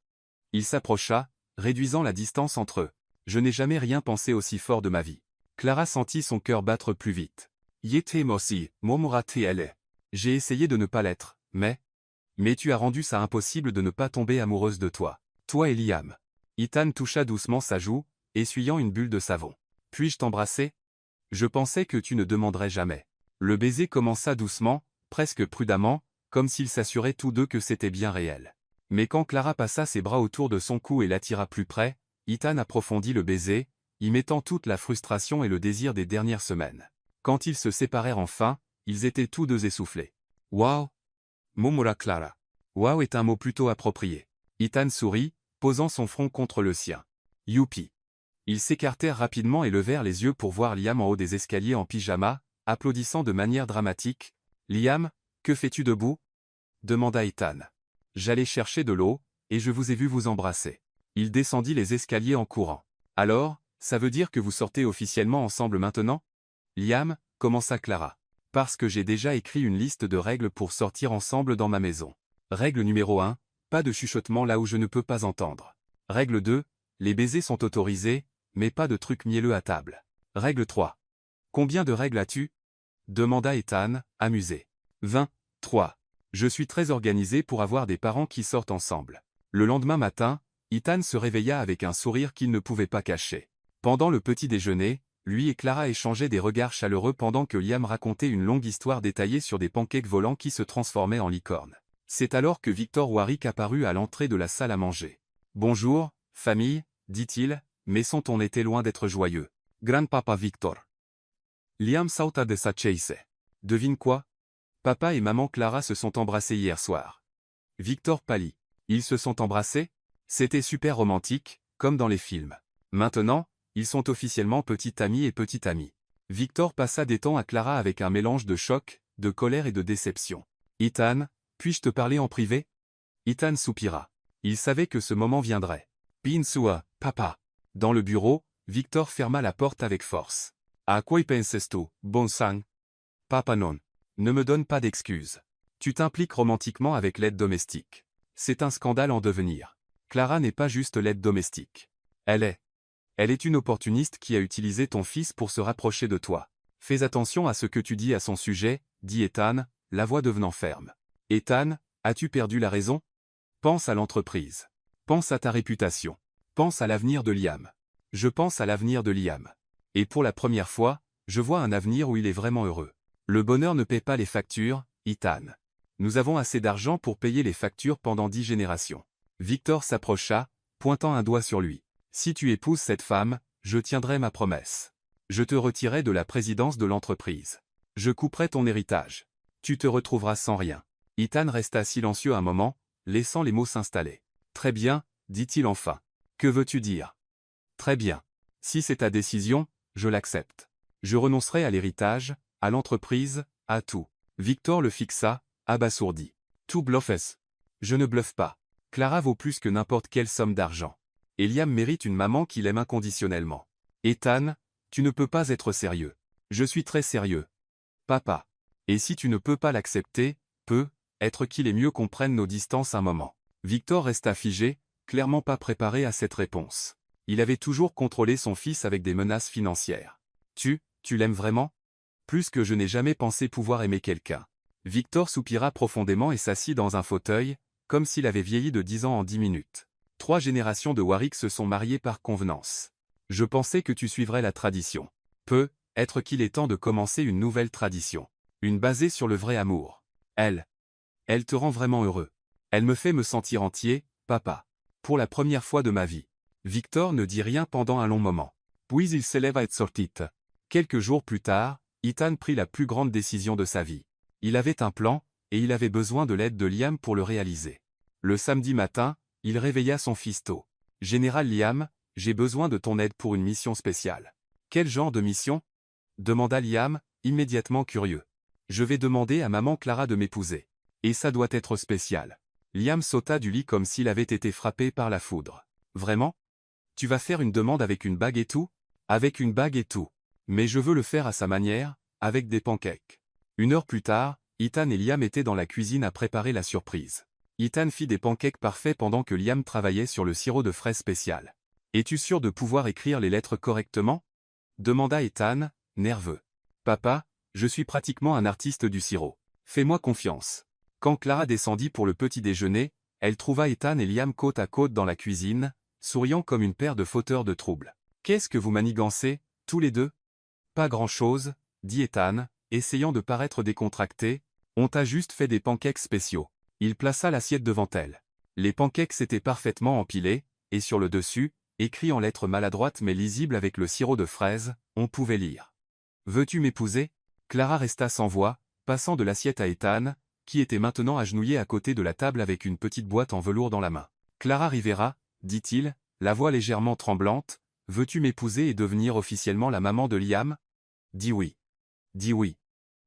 Il s'approcha, réduisant la distance entre eux. Je n'ai jamais rien pensé aussi fort de ma vie. Clara sentit son cœur battre plus vite. Yetem aussi, murmura-t-elle. J'ai essayé de ne pas l'être, mais tu as rendu ça impossible de ne pas tomber amoureuse de toi. Toi et Liam. Ethan toucha doucement sa joue, essuyant une bulle de savon. Puis-je t'embrasser? Je pensais que tu ne demanderais jamais. Le baiser commença doucement, presque prudemment, comme s'ils s'assuraient tous deux que c'était bien réel. Mais quand Clara passa ses bras autour de son cou et l'attira plus près, Ethan approfondit le baiser, y mettant toute la frustration et le désir des dernières semaines. Quand ils se séparèrent enfin, ils étaient tous deux essoufflés. Wow! Murmura Clara. Wow est un mot plutôt approprié. Ethan sourit, posant son front contre le sien. Youpi! Ils s'écartèrent rapidement et levèrent les yeux pour voir Liam en haut des escaliers en pyjama, applaudissant de manière dramatique. Liam, que fais-tu debout? Demanda Ethan. J'allais chercher de l'eau, et je vous ai vu vous embrasser. Il descendit les escaliers en courant. Alors, ça veut dire que vous sortez officiellement ensemble maintenant? Liam, commença Clara. Parce que j'ai déjà écrit une liste de règles pour sortir ensemble dans ma maison. Règle numéro 1, pas de chuchotement là où je ne peux pas entendre. Règle 2, les baisers sont autorisés, mais pas de trucs mielleux à table. Règle 3. Combien de règles as-tu? Demanda Ethan, amusé. 23. Je suis très organisé pour avoir des parents qui sortent ensemble. Le lendemain matin, Ethan se réveilla avec un sourire qu'il ne pouvait pas cacher. Pendant le petit déjeuner, lui et Clara échangeaient des regards chaleureux pendant que Liam racontait une longue histoire détaillée sur des pancakes volants qui se transformaient en licornes. C'est alors que Victor Warwick apparut à l'entrée de la salle à manger. « Bonjour, famille, dit-il, mais son ton était loin d'être joyeux. Grandpapa Victor. Liam sauta de sa chaise. Devine quoi? Papa et maman Clara se sont embrassés hier soir. Victor pâlit. Ils se sont embrassés? C'était super romantique, comme dans les films. Maintenant, ils sont officiellement petits amis et petite amie. Victor passa des temps à Clara avec un mélange de choc, de colère et de déception. Ethan, puis-je te parler en privé? Ethan soupira. Il savait que ce moment viendrait. Pinsua, papa. Dans le bureau, Victor ferma la porte avec force. À quoi penses tu, bon sang? Papa non. Ne me donne pas d'excuses. Tu t'impliques romantiquement avec l'aide domestique. C'est un scandale en devenir. Clara n'est pas juste l'aide domestique. Elle est une opportuniste qui a utilisé ton fils pour se rapprocher de toi. Fais attention à ce que tu dis à son sujet, dit Ethan, la voix devenant ferme. Ethan, as-tu perdu la raison? Pense à l'entreprise. Pense à ta réputation. Pense à l'avenir de Liam. Je pense à l'avenir de Liam. Et pour la première fois, je vois un avenir où il est vraiment heureux. Le bonheur ne paie pas les factures, Ethan. Nous avons assez d'argent pour payer les factures pendant 10 générations. Victor s'approcha, pointant un doigt sur lui. Si tu épouses cette femme, je tiendrai ma promesse. Je te retirerai de la présidence de l'entreprise. Je couperai ton héritage. Tu te retrouveras sans rien. Ethan resta silencieux un moment, laissant les mots s'installer. Très bien, dit-il enfin. Que veux-tu dire? Très bien. Si c'est ta décision, je l'accepte. Je renoncerai à l'héritage, à l'entreprise, à tout. Victor le fixa, abasourdi. Tout bluffes. Je ne bluffe pas. Clara vaut plus que n'importe quelle somme d'argent. Et Liam mérite une maman qui l'aime inconditionnellement. Ethan, tu ne peux pas être sérieux. Je suis très sérieux. Papa. Et si tu ne peux pas l'accepter, être qu'il est mieux qu'on prenne nos distances un moment. Victor resta figé, clairement pas préparé à cette réponse. Il avait toujours contrôlé son fils avec des menaces financières. Tu l'aimes vraiment? Plus que je n'ai jamais pensé pouvoir aimer quelqu'un. Victor soupira profondément et s'assit dans un fauteuil, comme s'il avait vieilli de 10 ans en 10 minutes. 3 générations de Warwick se sont mariées par convenance. Je pensais que tu suivrais la tradition. Être qu'il est temps de commencer une nouvelle tradition. Une basée sur le vrai amour. Elle te rend vraiment heureux. Elle me fait me sentir entier, papa. Pour la première fois de ma vie. Victor ne dit rien pendant un long moment. Puis il s'élève à être sorti. Quelques jours plus tard, Ethan prit la plus grande décision de sa vie. Il avait un plan, et il avait besoin de l'aide de Liam pour le réaliser. Le samedi matin, il réveilla son fils tôt. Général Liam, j'ai besoin de ton aide pour une mission spéciale. Quel genre de mission? Demanda Liam, immédiatement curieux. Je vais demander à maman Clara de m'épouser. Et ça doit être spécial. Liam sauta du lit comme s'il avait été frappé par la foudre. Vraiment? Tu vas faire une demande avec une bague et tout? Avec une bague et tout. Mais je veux le faire à sa manière, avec des pancakes. 1 heure plus tard, Ethan et Liam étaient dans la cuisine à préparer la surprise. Ethan fit des pancakes parfaits pendant que Liam travaillait sur le sirop de fraises spécial. Es-tu sûr de pouvoir écrire les lettres correctement? Demanda Ethan, nerveux. Papa, je suis pratiquement un artiste du sirop. Fais-moi confiance. Quand Clara descendit pour le petit déjeuner, elle trouva Ethan et Liam côte à côte dans la cuisine, souriant comme une paire de fauteurs de troubles. « Qu'est-ce que vous manigancez, tous les deux ?»« Pas grand-chose, » dit Ethan, essayant de paraître décontracté. « On t'a juste fait des pancakes spéciaux. » Il plaça l'assiette devant elle. Les pancakes étaient parfaitement empilés, et sur le dessus, écrit en lettres maladroites mais lisibles avec le sirop de fraise, on pouvait lire. « Veux-tu m'épouser ?» Clara resta sans voix, passant de l'assiette à Ethan, qui était maintenant agenouillé à côté de la table avec une petite boîte en velours dans la main. « Clara Rivera, dit-il, la voix légèrement tremblante, veux-tu m'épouser et devenir officiellement la maman de Liam ? » Dis oui. Dis oui.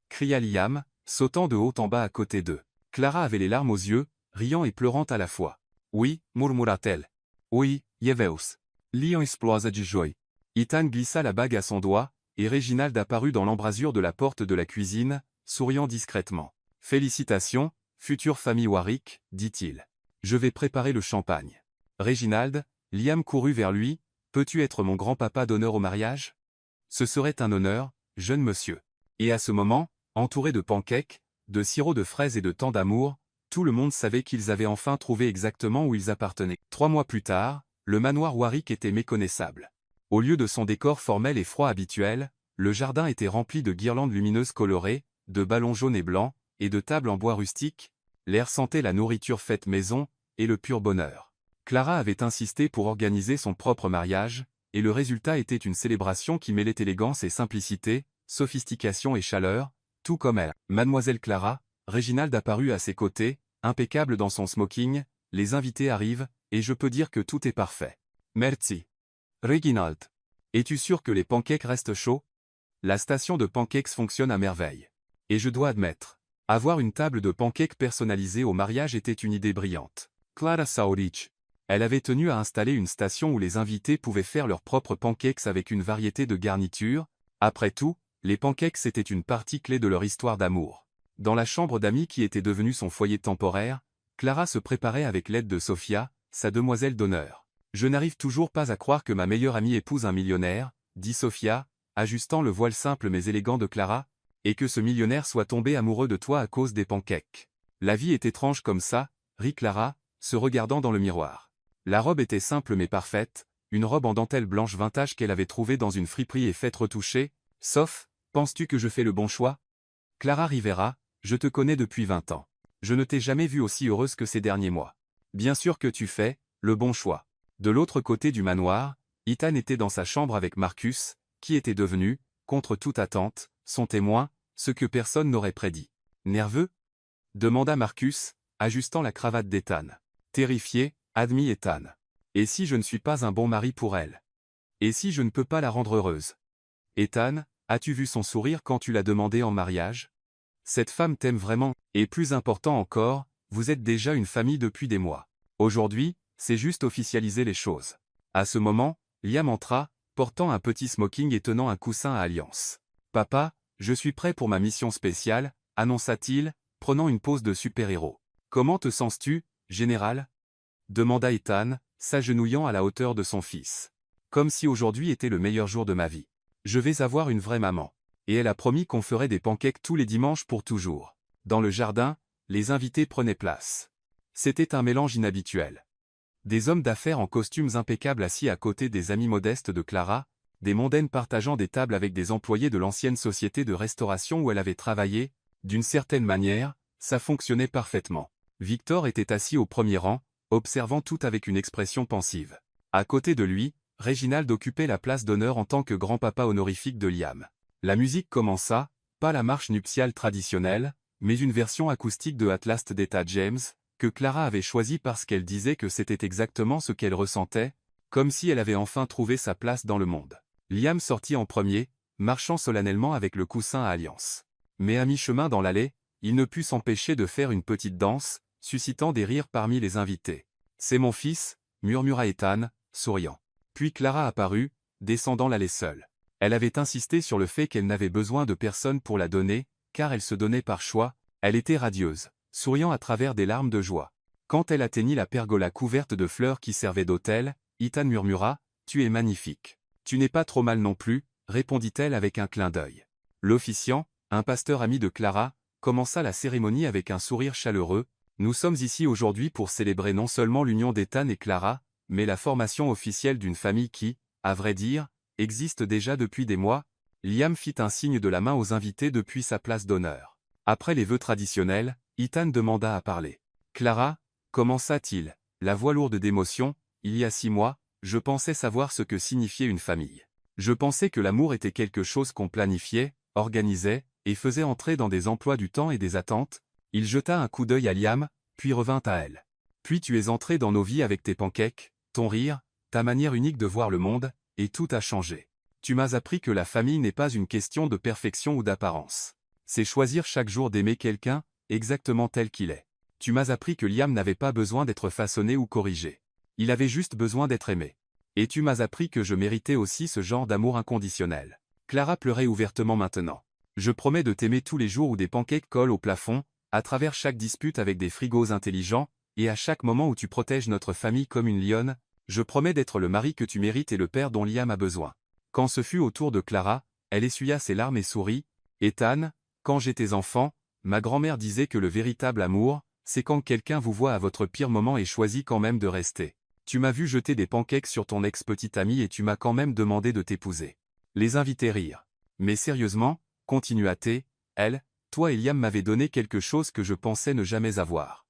Cria Liam, sautant de haut en bas à côté d'eux. Clara avait les larmes aux yeux, riant et pleurant à la fois. Oui, murmura-t-elle. Oui, Yeveus. Liam explosa de joie. Ethan glissa la bague à son doigt, et Réginald apparut dans l'embrasure de la porte de la cuisine, souriant discrètement. Félicitations, future famille Warwick, dit-il. Je vais préparer le champagne. Réginald, Liam courut vers lui. Peux-tu être mon grand-papa d'honneur au mariage? Ce serait un honneur, jeune monsieur. Et à ce moment, entouré de pancakes, de sirop de fraises et de tant d'amour, tout le monde savait qu'ils avaient enfin trouvé exactement où ils appartenaient. 3 mois plus tard, le manoir Warwick était méconnaissable. Au lieu de son décor formel et froid habituel, le jardin était rempli de guirlandes lumineuses colorées, de ballons jaunes et blancs, et de tables en bois rustique. L'air sentait la nourriture faite maison, et le pur bonheur. Clara avait insisté pour organiser son propre mariage, et le résultat était une célébration qui mêlait élégance et simplicité, sophistication et chaleur, tout comme elle. Mademoiselle Clara, Réginald apparut à ses côtés, impeccable dans son smoking, les invités arrivent, et je peux dire que tout est parfait. Merci. Reginald. Es-tu sûr que les pancakes restent chauds? La station de pancakes fonctionne à merveille. Et je dois admettre, avoir une table de pancakes personnalisée au mariage était une idée brillante. Clara Saurich. Elle avait tenu à installer une station où les invités pouvaient faire leurs propres pancakes avec une variété de garnitures. Après tout, les pancakes étaient une partie clé de leur histoire d'amour. Dans la chambre d'amis qui était devenue son foyer temporaire, Clara se préparait avec l'aide de Sophia, sa demoiselle d'honneur. « Je n'arrive toujours pas à croire que ma meilleure amie épouse un millionnaire, » dit Sophia, ajustant le voile simple mais élégant de Clara, « et que ce millionnaire soit tombé amoureux de toi à cause des pancakes. La vie est étrange comme ça, » rit Clara, se regardant dans le miroir. La robe était simple mais parfaite, une robe en dentelle blanche vintage qu'elle avait trouvée dans une friperie et faite retoucher. Sauf, penses-tu que je fais le bon choix? Clara Rivera, je te connais depuis 20 ans. Je ne t'ai jamais vue aussi heureuse que ces derniers mois. Bien sûr que tu fais le bon choix. De l'autre côté du manoir, Ethan était dans sa chambre avec Marcus, qui était devenu, contre toute attente, son témoin, ce que personne n'aurait prédit. Nerveux? Demanda Marcus, ajustant la cravate d'Ethan. Terrifié, admit Ethan. Et si je ne suis pas un bon mari pour elle? Et si je ne peux pas la rendre heureuse? Ethan, as-tu vu son sourire quand tu l'as demandé en mariage? Cette femme t'aime vraiment, et plus important encore, vous êtes déjà une famille depuis des mois. Aujourd'hui, c'est juste officialiser les choses. À ce moment, Liam entra, portant un petit smoking et tenant un coussin à alliance. Papa, je suis prêt pour ma mission spéciale, annonça-t-il, prenant une pose de super-héros. Comment te sens-tu, général? Demanda Ethan, s'agenouillant à la hauteur de son fils. Comme si aujourd'hui était le meilleur jour de ma vie. Je vais avoir une vraie maman. Et elle a promis qu'on ferait des pancakes tous les dimanches pour toujours. Dans le jardin, les invités prenaient place. C'était un mélange inhabituel. Des hommes d'affaires en costumes impeccables assis à côté des amis modestes de Clara, des mondaines partageant des tables avec des employés de l'ancienne société de restauration où elle avait travaillé. D'une certaine manière, ça fonctionnait parfaitement. Victor était assis au premier rang, observant tout avec une expression pensive. À côté de lui, Réginald occupait la place d'honneur en tant que grand-papa honorifique de Liam. La musique commença, pas la marche nuptiale traditionnelle, mais une version acoustique de Atlas d'Etta James, que Clara avait choisie parce qu'elle disait que c'était exactement ce qu'elle ressentait, comme si elle avait enfin trouvé sa place dans le monde. Liam sortit en premier, marchant solennellement avec le coussin à alliance. Mais à mi-chemin dans l'allée, il ne put s'empêcher de faire une petite danse, suscitant des rires parmi les invités. « C'est mon fils » murmura Ethan, souriant. Puis Clara apparut, descendant l'allée seule. Elle avait insisté sur le fait qu'elle n'avait besoin de personne pour la donner, car elle se donnait par choix. Elle était radieuse, souriant à travers des larmes de joie. Quand elle atteignit la pergola couverte de fleurs qui servait d'autel, Ethan murmura « Tu es magnifique. Tu n'es pas trop mal non plus » répondit-elle avec un clin d'œil. L'officiant, un pasteur ami de Clara, commença la cérémonie avec un sourire chaleureux. Nous sommes ici aujourd'hui pour célébrer non seulement l'union d'Ethan et Clara, mais la formation officielle d'une famille qui, à vrai dire, existe déjà depuis des mois. Liam fit un signe de la main aux invités depuis sa place d'honneur. Après les vœux traditionnels, Ethan demanda à parler. Clara, commença-t-il, la voix lourde d'émotion, il y a 6 mois, je pensais savoir ce que signifiait une famille. Je pensais que l'amour était quelque chose qu'on planifiait, organisait, et faisait entrer dans des emplois du temps et des attentes. Il jeta un coup d'œil à Liam, puis revint à elle. Puis tu es entré dans nos vies avec tes pancakes, ton rire, ta manière unique de voir le monde, et tout a changé. Tu m'as appris que la famille n'est pas une question de perfection ou d'apparence. C'est choisir chaque jour d'aimer quelqu'un, exactement tel qu'il est. Tu m'as appris que Liam n'avait pas besoin d'être façonné ou corrigé. Il avait juste besoin d'être aimé. Et tu m'as appris que je méritais aussi ce genre d'amour inconditionnel. Clara pleurait ouvertement maintenant. Je promets de t'aimer tous les jours où des pancakes collent au plafond, à travers chaque dispute avec des frigos intelligents, et à chaque moment où tu protèges notre famille comme une lionne, je promets d'être le mari que tu mérites et le père dont Liam a besoin. Quand ce fut au tour de Clara, elle essuya ses larmes et sourit. Ethan, quand j'étais enfant, ma grand-mère disait que le véritable amour, c'est quand quelqu'un vous voit à votre pire moment et choisit quand même de rester. Tu m'as vu jeter des pancakes sur ton ex-petite amie et tu m'as quand même demandé de t'épouser. Les invités rirent. Mais sérieusement, continua-t-elle, toi et Liam m'avez donné quelque chose que je pensais ne jamais avoir.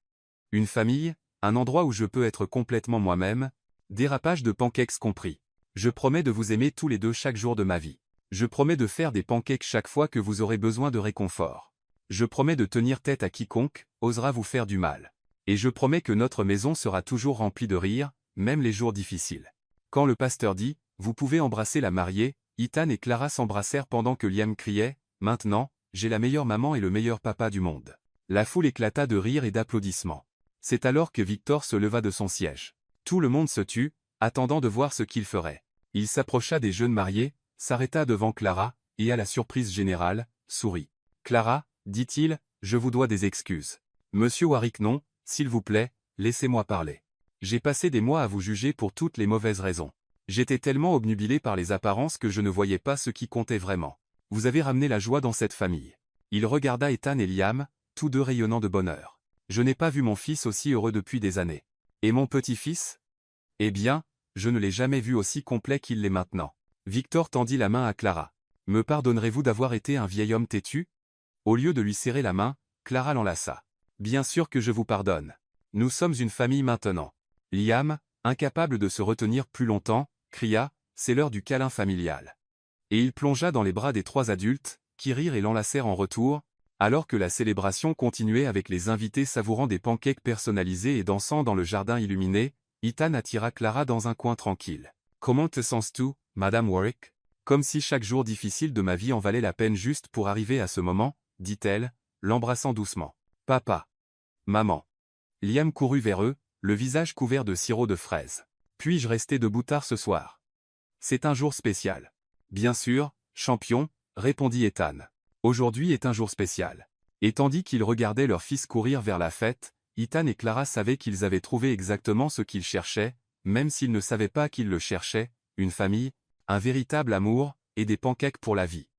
Une famille, un endroit où je peux être complètement moi-même, dérapage de pancakes compris. Je promets de vous aimer tous les deux chaque jour de ma vie. Je promets de faire des pancakes chaque fois que vous aurez besoin de réconfort. Je promets de tenir tête à quiconque osera vous faire du mal. Et je promets que notre maison sera toujours remplie de rire, même les jours difficiles. Quand le pasteur dit « Vous pouvez embrasser la mariée », Ethan et Clara s'embrassèrent pendant que Liam criait « Maintenant, j'ai la meilleure maman et le meilleur papa du monde ». La foule éclata de rires et d'applaudissements. C'est alors que Victor se leva de son siège. Tout le monde se tut, attendant de voir ce qu'il ferait. Il s'approcha des jeunes mariés, s'arrêta devant Clara, et à la surprise générale, sourit. « Clara, dit-il, je vous dois des excuses. Monsieur Warwick non, s'il vous plaît, laissez-moi parler. J'ai passé des mois à vous juger pour toutes les mauvaises raisons. J'étais tellement obnubilé par les apparences que je ne voyais pas ce qui comptait vraiment. Vous avez ramené la joie dans cette famille. » Il regarda Ethan et Liam, tous deux rayonnant de bonheur. « Je n'ai pas vu mon fils aussi heureux depuis des années. Et mon petit-fils ? Eh bien, je ne l'ai jamais vu aussi complet qu'il l'est maintenant. » Victor tendit la main à Clara. « Me pardonnerez-vous d'avoir été un vieil homme têtu ?» Au lieu de lui serrer la main, Clara l'enlaça. « Bien sûr que je vous pardonne. Nous sommes une famille maintenant. » Liam, incapable de se retenir plus longtemps, cria « C'est l'heure du câlin familial. » Et il plongea dans les bras des 3 adultes, qui rirent et l'enlacèrent en retour, alors que la célébration continuait avec les invités savourant des pancakes personnalisés et dansant dans le jardin illuminé. Ethan attira Clara dans un coin tranquille. « Comment te sens-tu, Madame Warwick ? Comme si chaque jour difficile de ma vie en valait la peine juste pour arriver à ce moment, dit-elle, l'embrassant doucement. « Papa. Maman. » Liam courut vers eux, le visage couvert de sirop de fraise. « Puis-je rester debout tard ce soir ? C'est un jour spécial. » « Bien sûr, champion, » répondit Ethan. « Aujourd'hui est un jour spécial. » Et tandis qu'ils regardaient leur fils courir vers la fête, Ethan et Clara savaient qu'ils avaient trouvé exactement ce qu'ils cherchaient, même s'ils ne savaient pas qu'ils le cherchaient, une famille, un véritable amour, et des pancakes pour la vie.